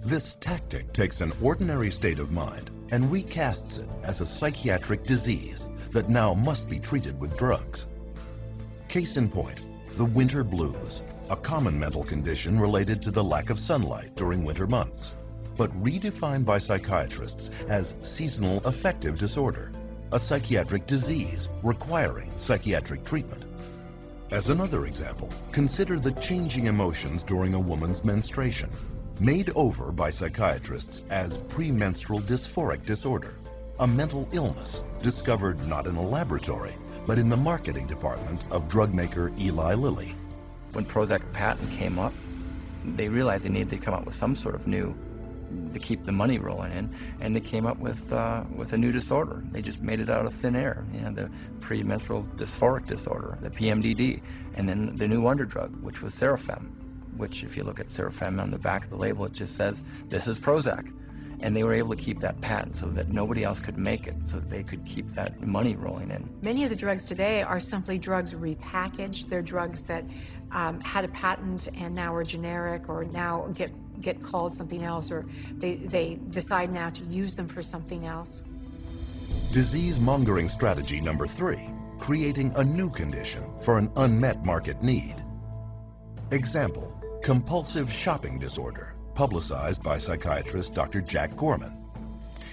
This tactic takes an ordinary state of mind and recasts it as a psychiatric disease that now must be treated with drugs. Case in point, the winter blues, a common mental condition related to the lack of sunlight during winter months, but redefined by psychiatrists as seasonal affective disorder, a psychiatric disease requiring psychiatric treatment. As another example, consider the changing emotions during a woman's menstruation, made over by psychiatrists as premenstrual dysphoric disorder, a mental illness discovered not in a laboratory, but in the marketing department of drug maker Eli Lilly. When Prozac patent came up, they realized they needed to come up with some sort of new to keep the money rolling in, and they came up with a new disorder. They just made it out of thin air, the premenstrual dysphoric disorder, the PMDD, and then the new wonder drug, which was Serafem, which if you look at Serafem on the back of the label, it just says, this is Prozac. And they were able to keep that patent so that nobody else could make it, so that they could keep that money rolling in. Many of the drugs today are simply drugs repackaged. They're drugs that had a patent and now are generic, or now get called something else, or they decide now to use them for something else. Disease-mongering strategy number 3, creating a new condition for an unmet market need. Example, compulsive shopping disorder, publicized by psychiatrist Dr. Jack Gorman.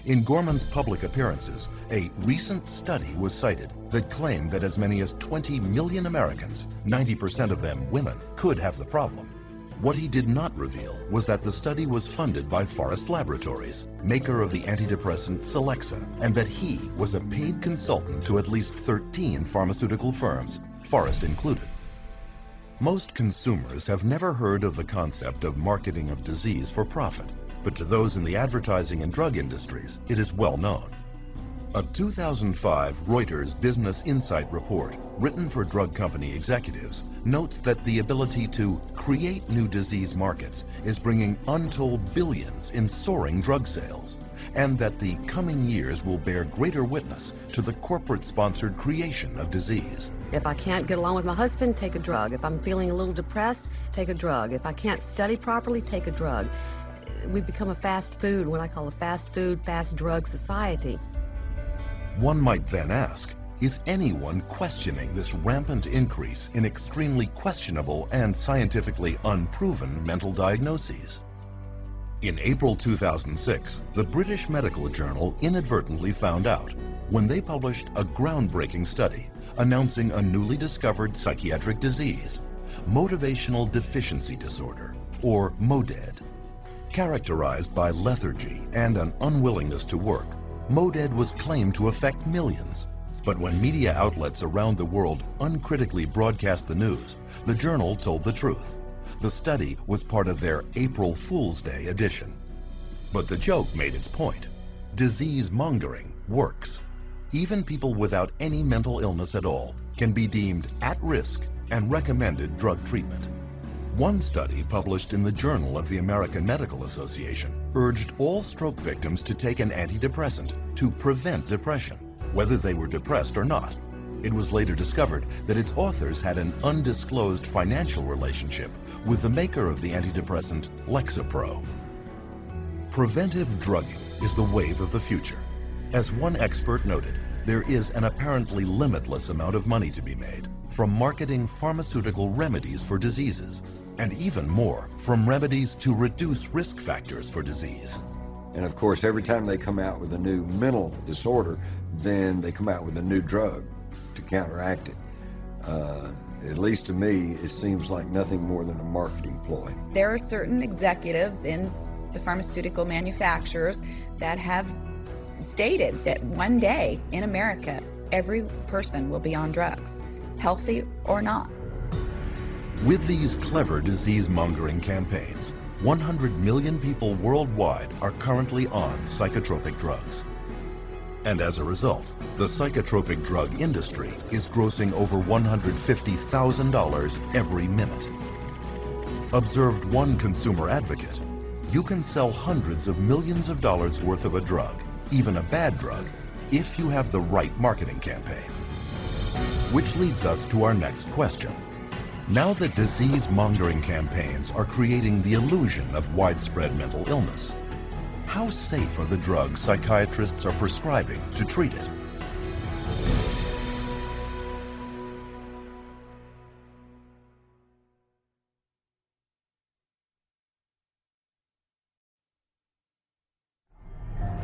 In Gorman's public appearances, a recent study was cited that claimed that as many as 20 million Americans, 90% of them women, could have the problem. What he did not reveal was that the study was funded by Forest Laboratories, maker of the antidepressant Celexa, and that he was a paid consultant to at least 13 pharmaceutical firms, Forest included. Most consumers have never heard of the concept of marketing of disease for profit, but to those in the advertising and drug industries, it is well known. A 2005 Reuters Business Insight report, written for drug company executives, notes that the ability to create new disease markets is bringing untold billions in soaring drug sales, and that the coming years will bear greater witness to the corporate-sponsored creation of disease. If I can't get along with my husband, take a drug. If I'm feeling a little depressed, take a drug. If I can't study properly, take a drug. We've become a fast food, what I call a fast food, fast drug society. One might then ask, is anyone questioning this rampant increase in extremely questionable and scientifically unproven mental diagnoses? In April 2006, the British Medical Journal inadvertently found out when they published a groundbreaking study announcing a newly discovered psychiatric disease, motivational deficiency disorder, or MODED. Characterized by lethargy and an unwillingness to work, MODED was claimed to affect millions. But when media outlets around the world uncritically broadcast the news, the journal told the truth. The study was part of their April Fool's Day edition. But the joke made its point. Disease mongering works. Even people without any mental illness at all can be deemed at risk and recommended drug treatment. One study published in the Journal of the American Medical Association urged all stroke victims to take an antidepressant to prevent depression, whether they were depressed or not. It was later discovered that its authors had an undisclosed financial relationship with the maker of the antidepressant Lexapro. Preventive drugging is the wave of the future. As one expert noted, there is an apparently limitless amount of money to be made from marketing pharmaceutical remedies for diseases, and even more from remedies to reduce risk factors for disease. And of course, every time they come out with a new mental disorder, then they come out with a new drug to counteract it. At least to me, it seems like nothing more than a marketing ploy. There are certain executives in the pharmaceutical manufacturers that have stated that one day in America, every person will be on drugs, healthy or not. With these clever disease-mongering campaigns, 100 million people worldwide are currently on psychotropic drugs. And as a result, the psychotropic drug industry is grossing over $150,000 every minute. Observed one consumer advocate, you can sell hundreds of millions of dollars worth of a drug, even a bad drug, if you have the right marketing campaign. Which leads us to our next question. Now that disease-mongering campaigns are creating the illusion of widespread mental illness, how safe are the drugs psychiatrists are prescribing to treat it?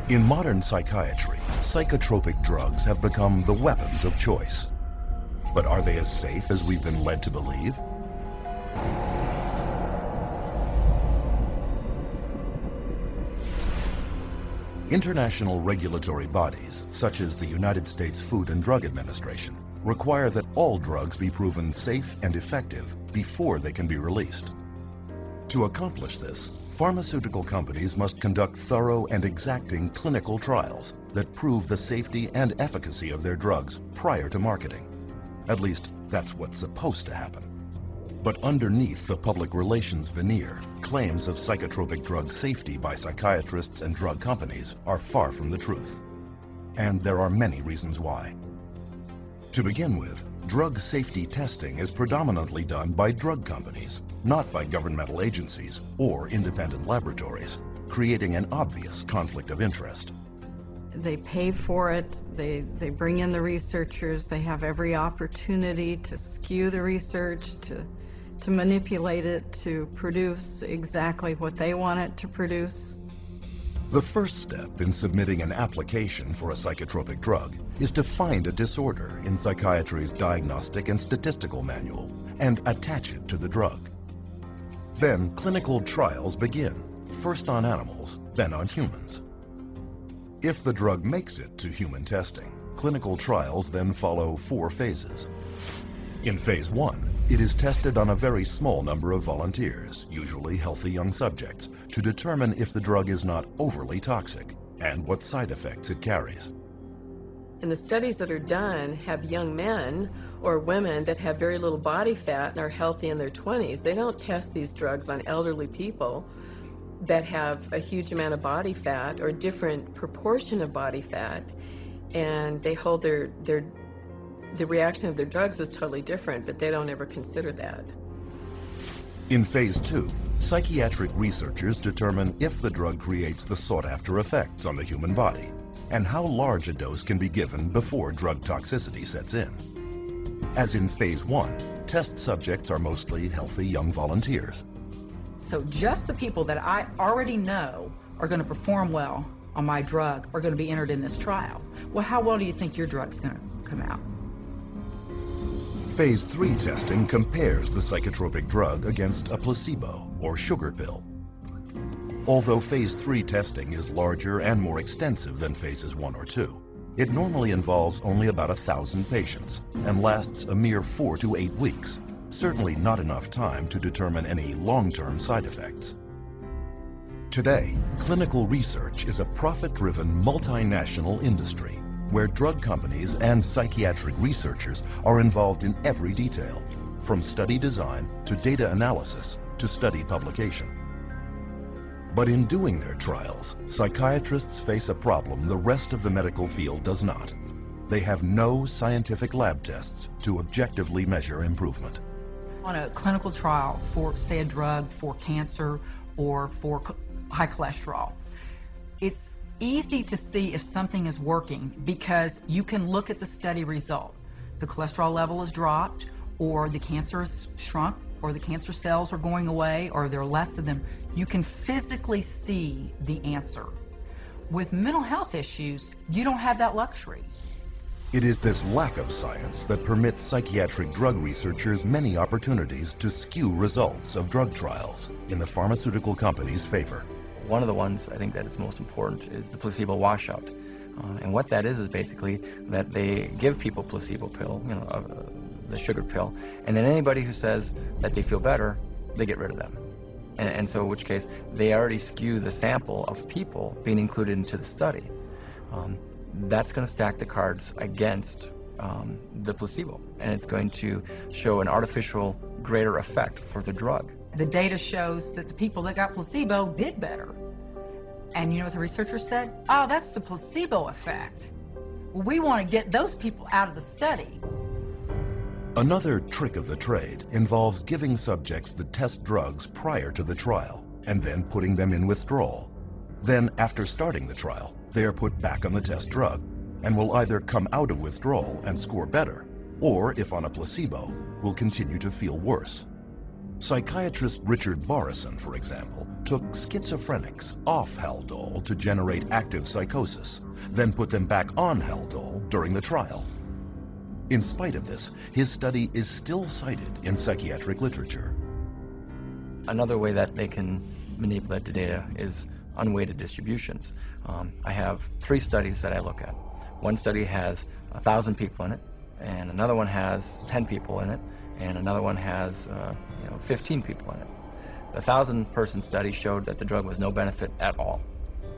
In modern psychiatry, psychotropic drugs have become the weapons of choice. But are they as safe as we've been led to believe? International regulatory bodies, such as the United States Food and Drug Administration, require that all drugs be proven safe and effective before they can be released. To accomplish this, pharmaceutical companies must conduct thorough and exacting clinical trials that prove the safety and efficacy of their drugs prior to marketing. At least, that's what's supposed to happen. But underneath the public relations veneer, claims of psychotropic drug safety by psychiatrists and drug companies are far from the truth. And there are many reasons why. To begin with, drug safety testing is predominantly done by drug companies, not by governmental agencies or independent laboratories, creating an obvious conflict of interest. They pay for it, they bring in the researchers, they have every opportunity to skew the research, to manipulate it, to produce exactly what they want it to produce. The first step in submitting an application for a psychotropic drug is to find a disorder in psychiatry's diagnostic and statistical manual and attach it to the drug. Then clinical trials begin, first on animals, then on humans. If the drug makes it to human testing, clinical trials then follow 4 phases. In phase 1, it is tested on a very small number of volunteers, usually healthy young subjects, to determine if the drug is not overly toxic and what side effects it carries. And the studies that are done have young men or women that have very little body fat and are healthy in their 20s. They don't test these drugs on elderly people that have a huge amount of body fat or different proportion of body fat, and they hold the reaction of their drugs is totally different, but they don't ever consider that. In phase 2, psychiatric researchers determine if the drug creates the sought-after effects on the human body, and how large a dose can be given before drug toxicity sets in. As in phase 1, test subjects are mostly healthy young volunteers. So just the people that I already know are going to perform well on my drug are going to be entered in this trial. Well, how well do you think your drug's going to come out? Phase 3 testing compares the psychotropic drug against a placebo or sugar pill. Although phase 3 testing is larger and more extensive than phases 1 or 2, it normally involves only about 1,000 patients and lasts a mere 4 to 8 weeks, certainly not enough time to determine any long-term side effects. Today, clinical research is a profit-driven multinational industry where drug companies and psychiatric researchers are involved in every detail, from study design to data analysis to study publication. But in doing their trials, psychiatrists face a problem the rest of the medical field does not. They have no scientific lab tests to objectively measure improvement. On a clinical trial for, say, a drug for cancer or for high cholesterol, it's easy to see if something is working because you can look at the study result. The cholesterol level is dropped, or the cancer is shrunk, or the cancer cells are going away, or there are less of them. You can physically see the answer. With mental health issues, you don't have that luxury. It is this lack of science that permits psychiatric drug researchers many opportunities to skew results of drug trials in the pharmaceutical company's favor. One of the ones I think that is most important is the placebo washout. And what that is basically that they give people placebo pill, the sugar pill, and then anybody who says that they feel better, they get rid of them. And so in which case, they already skew the sample of people being included into the study. That's going to stack the cards against the placebo, and it's going to show an artificial greater effect for the drug. The data shows that the people that got placebo did better. And you know what the researchers said? Oh, that's the placebo effect. Well, we want to get those people out of the study. Another trick of the trade involves giving subjects the test drugs prior to the trial and then putting them in withdrawal. Then, after starting the trial, they are put back on the test drug and will either come out of withdrawal and score better, or, if on a placebo, will continue to feel worse. Psychiatrist Richard Barrison, for example, took schizophrenics off Haldol to generate active psychosis, then put them back on Haldol during the trial. In spite of this, his study is still cited in psychiatric literature. Another way that they can manipulate the data is unweighted distributions. I have 3 studies that I look at. One study has 1,000 people in it, and another one has 10 people in it, and another one has 15 people in it. The 1,000-person study showed that the drug was no benefit at all.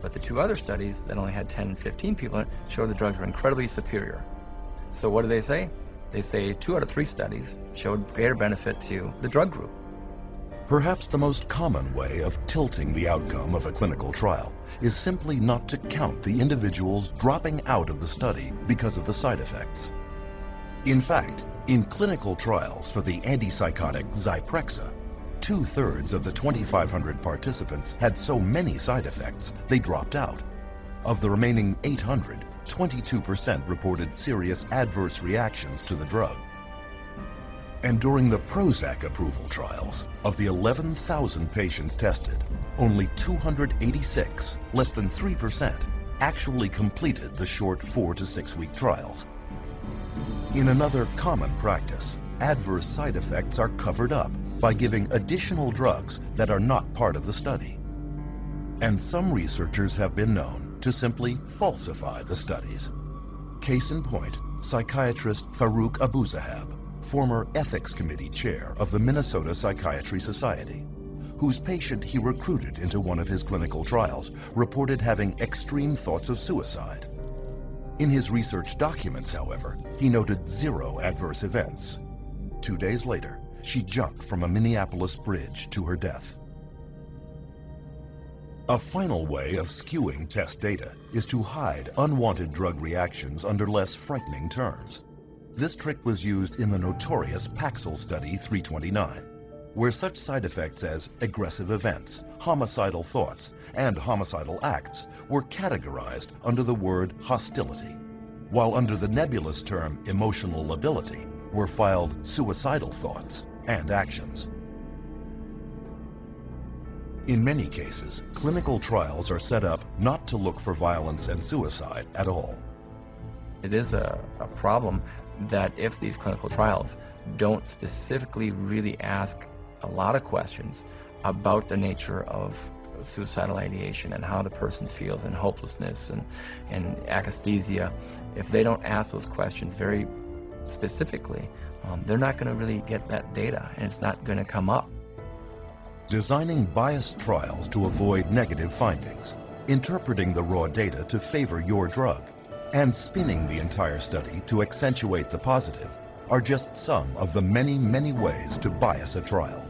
But the 2 other studies that only had 10 and 15 people in it showed the drugs were incredibly superior. So what do they say? They say 2 out of 3 studies showed greater benefit to the drug group. Perhaps the most common way of tilting the outcome of a clinical trial is simply not to count the individuals dropping out of the study because of the side effects. In fact, in clinical trials for the antipsychotic Zyprexa, 2/3 of the 2,500 participants had so many side effects they dropped out. Of the remaining 800, 22% reported serious adverse reactions to the drug. And during the Prozac approval trials, of the 11,000 patients tested, only 286, less than 3%, actually completed the short 4 to 6 week trials. In another common practice, adverse side effects are covered up by giving additional drugs that are not part of the study. And some researchers have been known to simply falsify the studies. Case in point, psychiatrist Farouk Abuzahab, former ethics committee chair of the Minnesota Psychiatry Society, whose patient he recruited into one of his clinical trials reported having extreme thoughts of suicide. In his research documents, however, he noted 0 adverse events. 2 days later, she jumped from a Minneapolis bridge to her death. A final way of skewing test data is to hide unwanted drug reactions under less frightening terms. This trick was used in the notorious Paxil Study 329, where such side effects as aggressive events, homicidal thoughts, and homicidal acts were categorized under the word hostility, while under the nebulous term emotional lability were filed suicidal thoughts and actions. In many cases, clinical trials are set up not to look for violence and suicide at all. It is a problem that if these clinical trials don't specifically really ask a lot of questions about the nature of suicidal ideation and how the person feels, and hopelessness and akathisia, if they don't ask those questions very specifically, they're not going to really get that data, and it's not going to come up. Designing biased trials to avoid negative findings, interpreting the raw data to favor your drug, and spinning the entire study to accentuate the positive are just some of the many, many ways to bias a trial.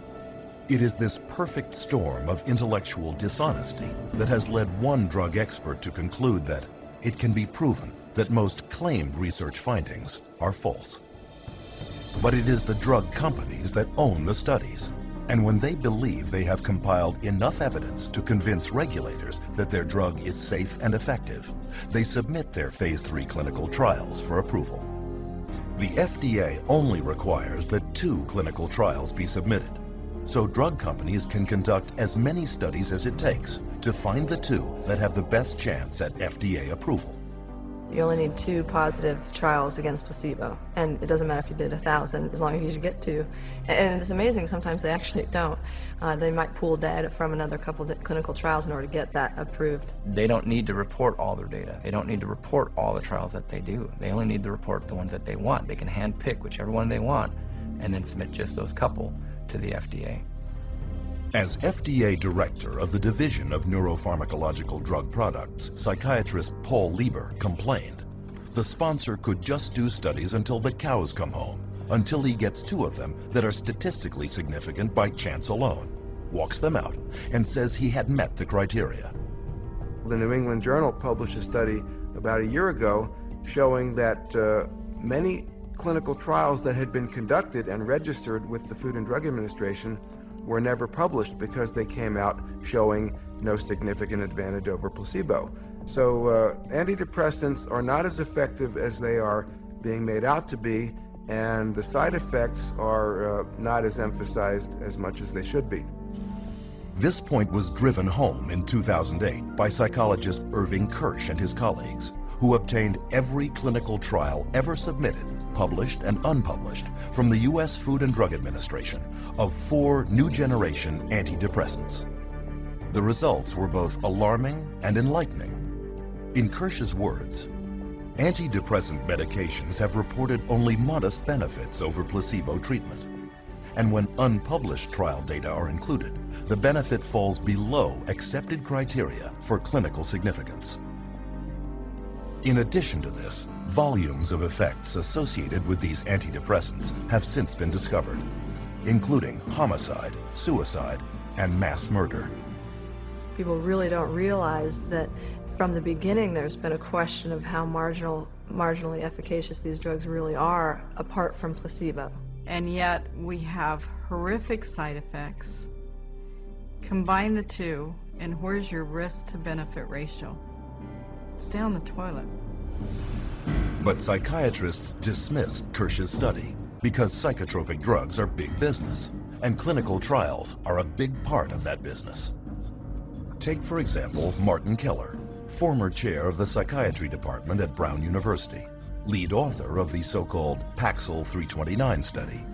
It is this perfect storm of intellectual dishonesty that has led one drug expert to conclude that it can be proven that most claimed research findings are false. But it is the drug companies that own the studies. And when they believe they have compiled enough evidence to convince regulators that their drug is safe and effective, they submit their phase 3 clinical trials for approval. The FDA only requires that 2 clinical trials be submitted, so drug companies can conduct as many studies as it takes to find the 2 that have the best chance at FDA approval. You only need 2 positive trials against placebo, and it doesn't matter if you did 1,000, as long as you get 2. And it's amazing, sometimes they actually don't. They might pool data from another couple of clinical trials in order to get that approved. They don't need to report all their data. They don't need to report all the trials that they do. They only need to report the ones that they want. They can handpick whichever one they want and then submit just those couple to the FDA. As FDA Director of the Division of Neuropharmacological Drug Products, psychiatrist Paul Lieber complained, the sponsor could just do studies until the cows come home, until he gets 2 of them that are statistically significant by chance alone, walks them out, and says he had met the criteria. The New England Journal published a study about a year ago showing that many clinical trials that had been conducted and registered with the Food and Drug Administration were never published because they came out showing no significant advantage over placebo. So antidepressants are not as effective as they are being made out to be, and the side effects are not as emphasized as much as they should be. This point was driven home in 2008 by psychologist Irving Kirsch and his colleagues, who obtained every clinical trial ever submitted, published and unpublished, from the U.S. Food and Drug Administration of 4 new-generation antidepressants. The results were both alarming and enlightening. In Kirsch's words, antidepressant medications have reported only modest benefits over placebo treatment. And when unpublished trial data are included, the benefit falls below accepted criteria for clinical significance. In addition to this, volumes of effects associated with these antidepressants have since been discovered, including homicide, suicide, and mass murder. People really don't realize that from the beginning there's been a question of how marginally efficacious these drugs really are apart from placebo. And yet we have horrific side effects. Combine the 2, and where's your risk to benefit ratio? Stay on the toilet. But psychiatrists dismissed Kirsch's study because psychotropic drugs are big business, and clinical trials are a big part of that business. Take, for example, Martin Keller, former chair of the psychiatry department at Brown University, lead author of the so-called Paxil 329 study.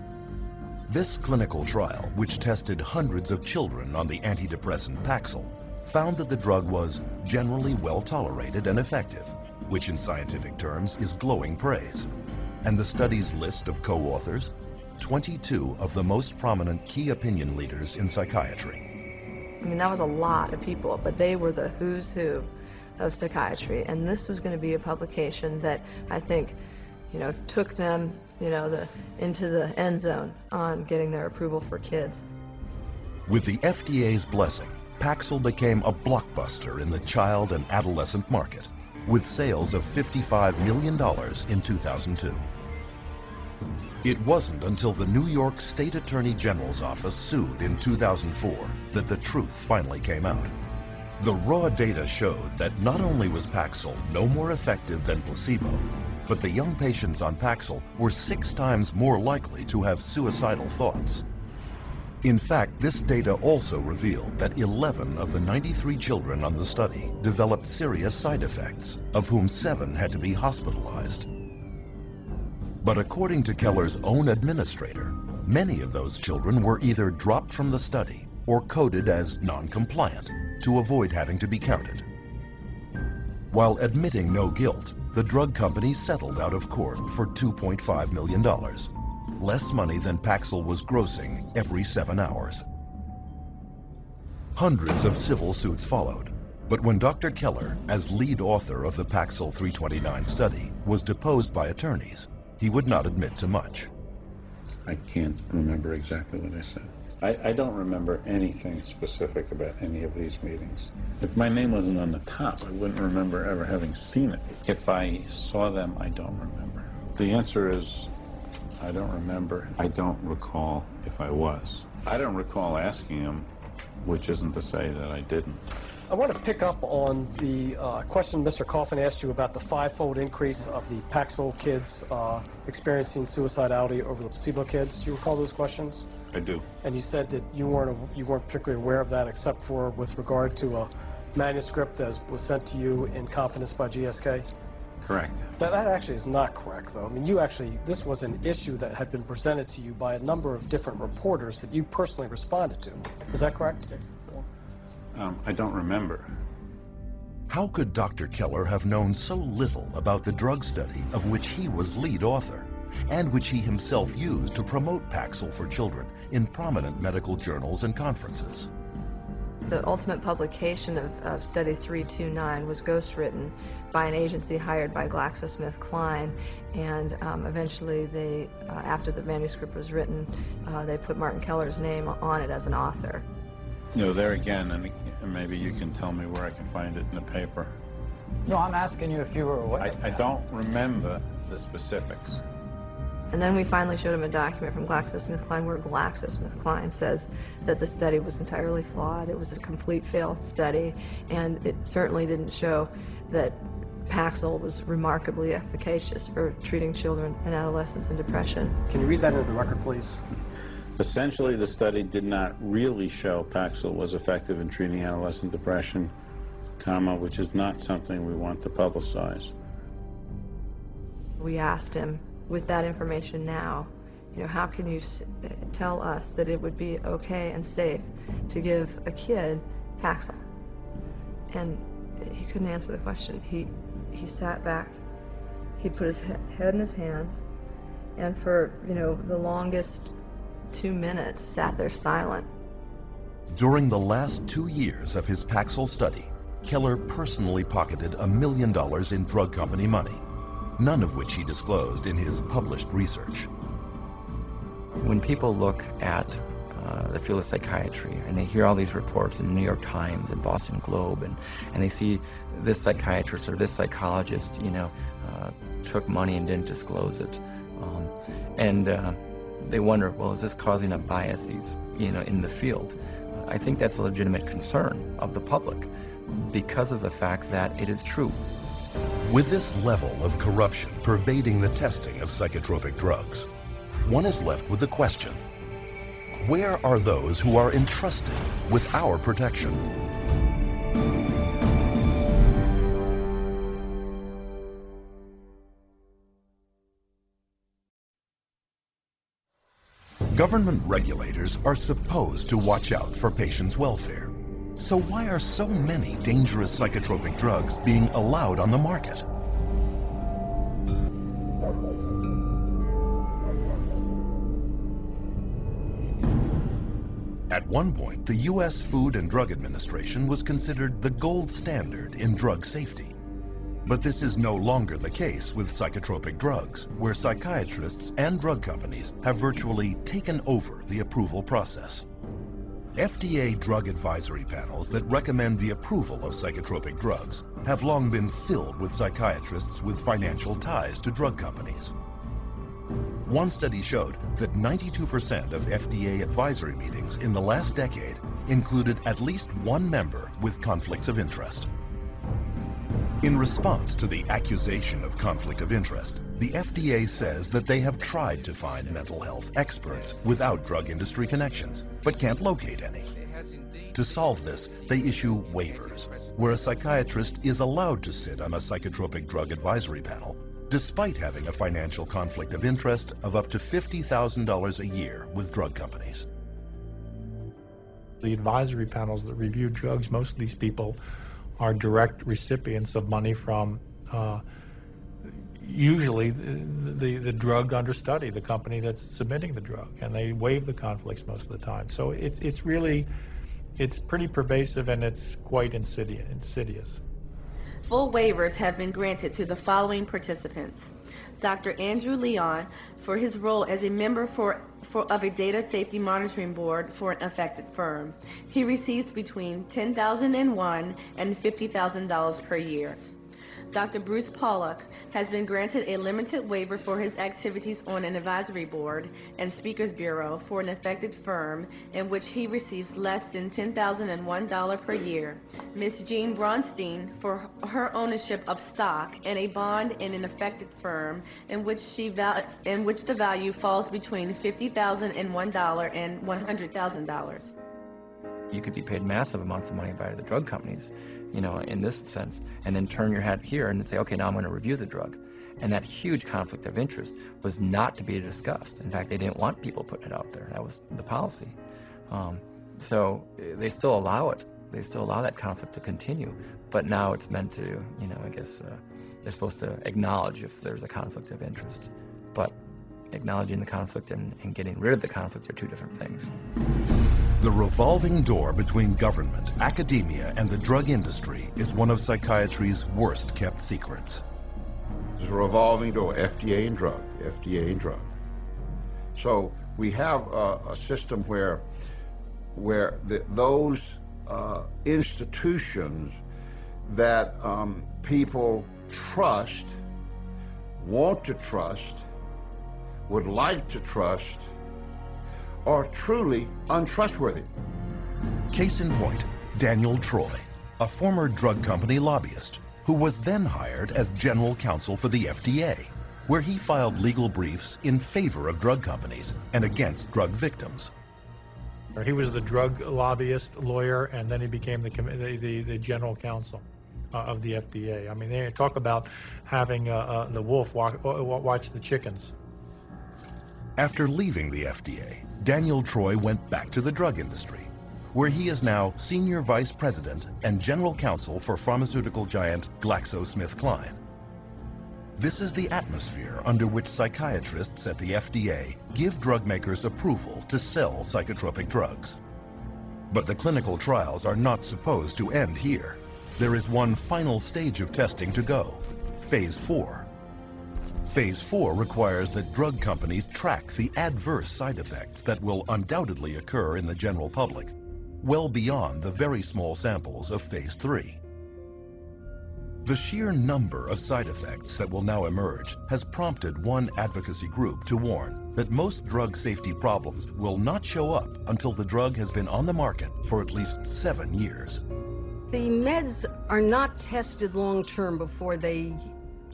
This clinical trial, which tested hundreds of children on the antidepressant Paxil, found that the drug was generally well tolerated and effective, which in scientific terms is glowing praise. And the study's list of co-authors, 22 of the most prominent key opinion leaders in psychiatry. I mean, that was a lot of people, but they were the who's who of psychiatry, and this was going to be a publication that I think, took them, into the end zone on getting their approval for kids. With the FDA's blessing, Paxil became a blockbuster in the child and adolescent market, with sales of $55 million in 2002. It wasn't until the New York State Attorney General's office sued in 2004 that the truth finally came out. The raw data showed that not only was Paxil no more effective than placebo, but the young patients on Paxil were 6 times more likely to have suicidal thoughts. In fact, this data also revealed that 11 of the 93 children on the study developed serious side effects, of whom 7 had to be hospitalized. But according to Keller's own administrator, many of those children were either dropped from the study or coded as non-compliant to avoid having to be counted. While admitting no guilt, the drug company settled out of court for $2.5 million, less money than Paxil was grossing every 7 hours. Hundreds of civil suits followed, but when Dr. Keller, as lead author of the Paxil 329 study, was deposed by attorneys, he would not admit to much. I can't remember exactly what I said. I don't remember anything specific about any of these meetings. If my name wasn't on the top, I wouldn't remember ever having seen it. If I saw them, I don't remember. The answer is, I don't remember. I don't recall if I was. I don't recall asking him, which isn't to say that I didn't. I want to pick up on the question Mr. Coffin asked you about the 5-fold increase of the Paxil kids experiencing suicidality over the placebo kids. Do you recall those questions? I do. And you said that you weren't particularly aware of that, except for with regard to a manuscript that was sent to you in confidence by GSK? Correct. That actually is not correct, though. I mean, this was an issue that had been presented to you by a number of different reporters that you personally responded to. Is that correct? I don't remember. How could Dr. Keller have known so little about the drug study of which he was lead author, and which he himself used to promote Paxil for children in prominent medical journals and conferences? The ultimate publication of Study 329 was ghostwritten by an agency hired by GlaxoSmithKline, and eventually they, after the manuscript was written, they put Martin Keller's name on it as an author. There again, and maybe you can tell me where I can find it in the paper. No, I'm asking you if you were aware. I don't remember the specifics. And then we finally showed him a document from GlaxoSmithKline where GlaxoSmithKline says that the study was entirely flawed. It was a complete failed study, and it certainly didn't show that Paxil was remarkably efficacious for treating children and adolescents in depression. Can you read that into the record, please? Essentially, the study did not really show Paxil was effective in treating adolescent depression, which is not something we want to publicize. We asked him, with that information now, how can you tell us that it would be okay and safe to give a kid Paxil? And he couldn't answer the question. He sat back, he put his head in his hands, and for, the longest 2 minutes sat there silent. During the last 2 years of his Paxil study, Keller personally pocketed $1 million in drug company money, none of which he disclosed in his published research. When people look at the field of psychiatry and they hear all these reports in the New York Times and Boston Globe, and they see this psychiatrist or this psychologist, took money and didn't disclose it, they wonder, well, is this causing up biases, in the field? I think that's a legitimate concern of the public because of the fact that it is true. With this level of corruption pervading the testing of psychotropic drugs, one is left with the question, where are those who are entrusted with our protection? Government regulators are supposed to watch out for patients' welfare. So why are so many dangerous psychotropic drugs being allowed on the market? At one point, the U.S. Food and Drug Administration was considered the gold standard in drug safety. But this is no longer the case with psychotropic drugs, where psychiatrists and drug companies have virtually taken over the approval process. FDA drug advisory panels that recommend the approval of psychotropic drugs have long been filled with psychiatrists with financial ties to drug companies. One study showed that 92% of FDA advisory meetings in the last decade included at least one member with conflicts of interest. In response to the accusation of conflict of interest, the FDA says that they have tried to find mental health experts without drug industry connections, but can't locate any. To solve this, they issue waivers, where a psychiatrist is allowed to sit on a psychotropic drug advisory panel, despite having a financial conflict of interest of up to $50,000 a year with drug companies. The advisory panels that review drugs, most of these people are direct recipients of money from usually the drug under study, the company that's submitting the drug, and they waive the conflicts most of the time. So it's pretty pervasive, and it's quite insidious. Full waivers have been granted to the following participants: Dr. Andrew Leon for his role as a member of a data safety monitoring board for an affected firm. He receives between $10,001 and $50,000 per year. Dr. Bruce Pollock has been granted a limited waiver for his activities on an advisory board and speakers bureau for an affected firm in which he receives less than $10,001 per year. Ms. Jean Bronstein for her ownership of stock and a bond in an affected firm in which the value falls between $50,001 and $100,000. You could be paid massive amounts of money by the drug companies, you know, in this sense, and then turn your head here and say, okay, now I'm going to review the drug. And that huge conflict of interest was not to be discussed. In fact, they didn't want people putting it out there. That was the policy. So they still allow it. They still allow that conflict to continue. But now it's meant to, you know, I guess they're supposed to acknowledge if there's a conflict of interest. But acknowledging the conflict and getting rid of the conflict are two different things. The revolving door between government, academia, and the drug industry is one of psychiatry's worst-kept secrets. There's a revolving door, FDA and drug, FDA and drug. So we have a system where those institutions that people trust, want to trust, would like to trust, are truly untrustworthy. Case in point, Daniel Troy, a former drug company lobbyist who was then hired as general counsel for the FDA, where he filed legal briefs in favor of drug companies and against drug victims. He was the drug lobbyist lawyer, and then he became the general counsel of the FDA. I mean, they talk about having the wolf watch the chickens. After leaving the FDA, Daniel Troy went back to the drug industry, where he is now Senior Vice President and General Counsel for pharmaceutical giant GlaxoSmithKline. This is the atmosphere under which psychiatrists at the FDA give drug makers approval to sell psychotropic drugs. But the clinical trials are not supposed to end here. There is one final stage of testing to go, Phase 4. Phase 4 requires that drug companies track the adverse side effects that will undoubtedly occur in the general public, well beyond the very small samples of Phase 3. The sheer number of side effects that will now emerge has prompted one advocacy group to warn that most drug safety problems will not show up until the drug has been on the market for at least 7 years. The meds are not tested long-term before they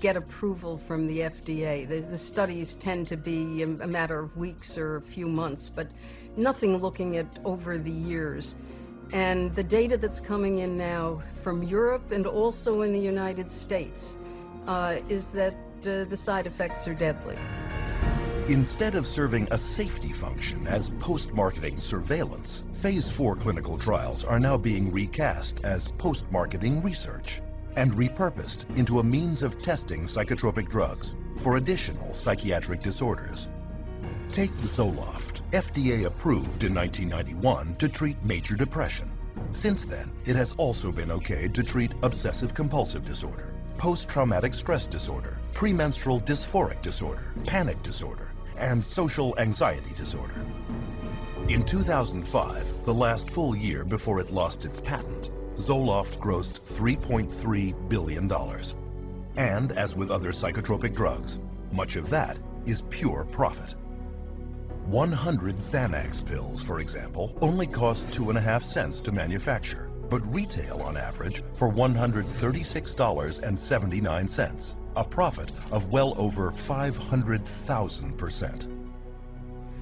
get approval from the FDA. The studies tend to be a matter of weeks or a few months, but nothing looking at over the years. And the data that's coming in now from Europe and also in the United States is that the side effects are deadly. Instead of serving a safety function as post-marketing surveillance, Phase 4 clinical trials are now being recast as post-marketing research and repurposed into a means of testing psychotropic drugs for additional psychiatric disorders. Take Zoloft, FDA approved in 1991 to treat major depression. Since then, it has also been okayed to treat obsessive compulsive disorder, post-traumatic stress disorder, premenstrual dysphoric disorder, panic disorder, and social anxiety disorder. In 2005, the last full year before it lost its patent, Zoloft grossed $3.3 billion. And as with other psychotropic drugs, much of that is pure profit. 100 Xanax pills, for example, only cost 2.5 cents to manufacture, but retail on average for $136.79, a profit of well over 500,000%.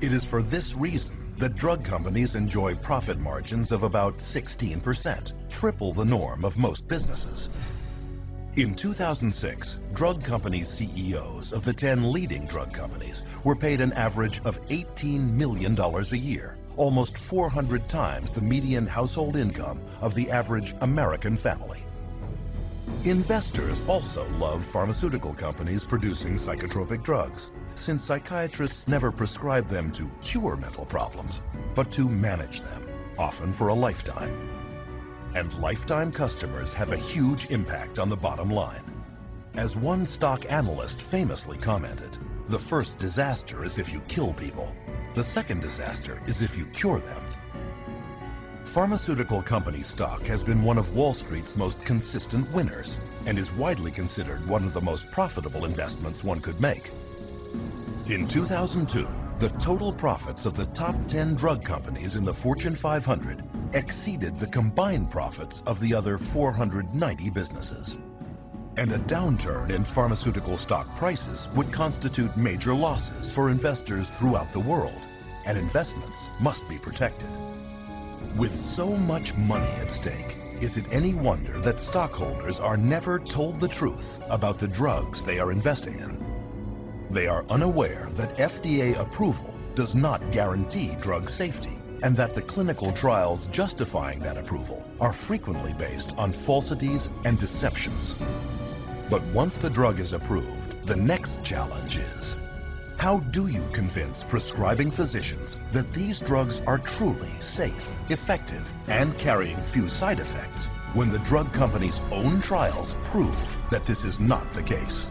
It is for this reason that drug companies enjoy profit margins of about 16%, triple the norm of most businesses. In 2006, drug company CEOs of the 10 leading drug companies were paid an average of $18 million a year, almost 400 times the median household income of the average American family. Investors also love pharmaceutical companies producing psychotropic drugs, since psychiatrists never prescribe them to cure mental problems, but to manage them, often for a lifetime. And lifetime customers have a huge impact on the bottom line. As one stock analyst famously commented, the first disaster is if you kill people. The second disaster is if you cure them. Pharmaceutical company stock has been one of Wall Street's most consistent winners and is widely considered one of the most profitable investments one could make. In 2002, the total profits of the top 10 drug companies in the Fortune 500 exceeded the combined profits of the other 490 businesses. And a downturn in pharmaceutical stock prices would constitute major losses for investors throughout the world, and investments must be protected. With so much money at stake, is it any wonder that stockholders are never told the truth about the drugs they are investing in? They are unaware that FDA approval does not guarantee drug safety, and that the clinical trials justifying that approval are frequently based on falsities and deceptions. But once the drug is approved, the next challenge is, how do you convince prescribing physicians that these drugs are truly safe, effective, and carrying few side effects when the drug company's own trials prove that this is not the case?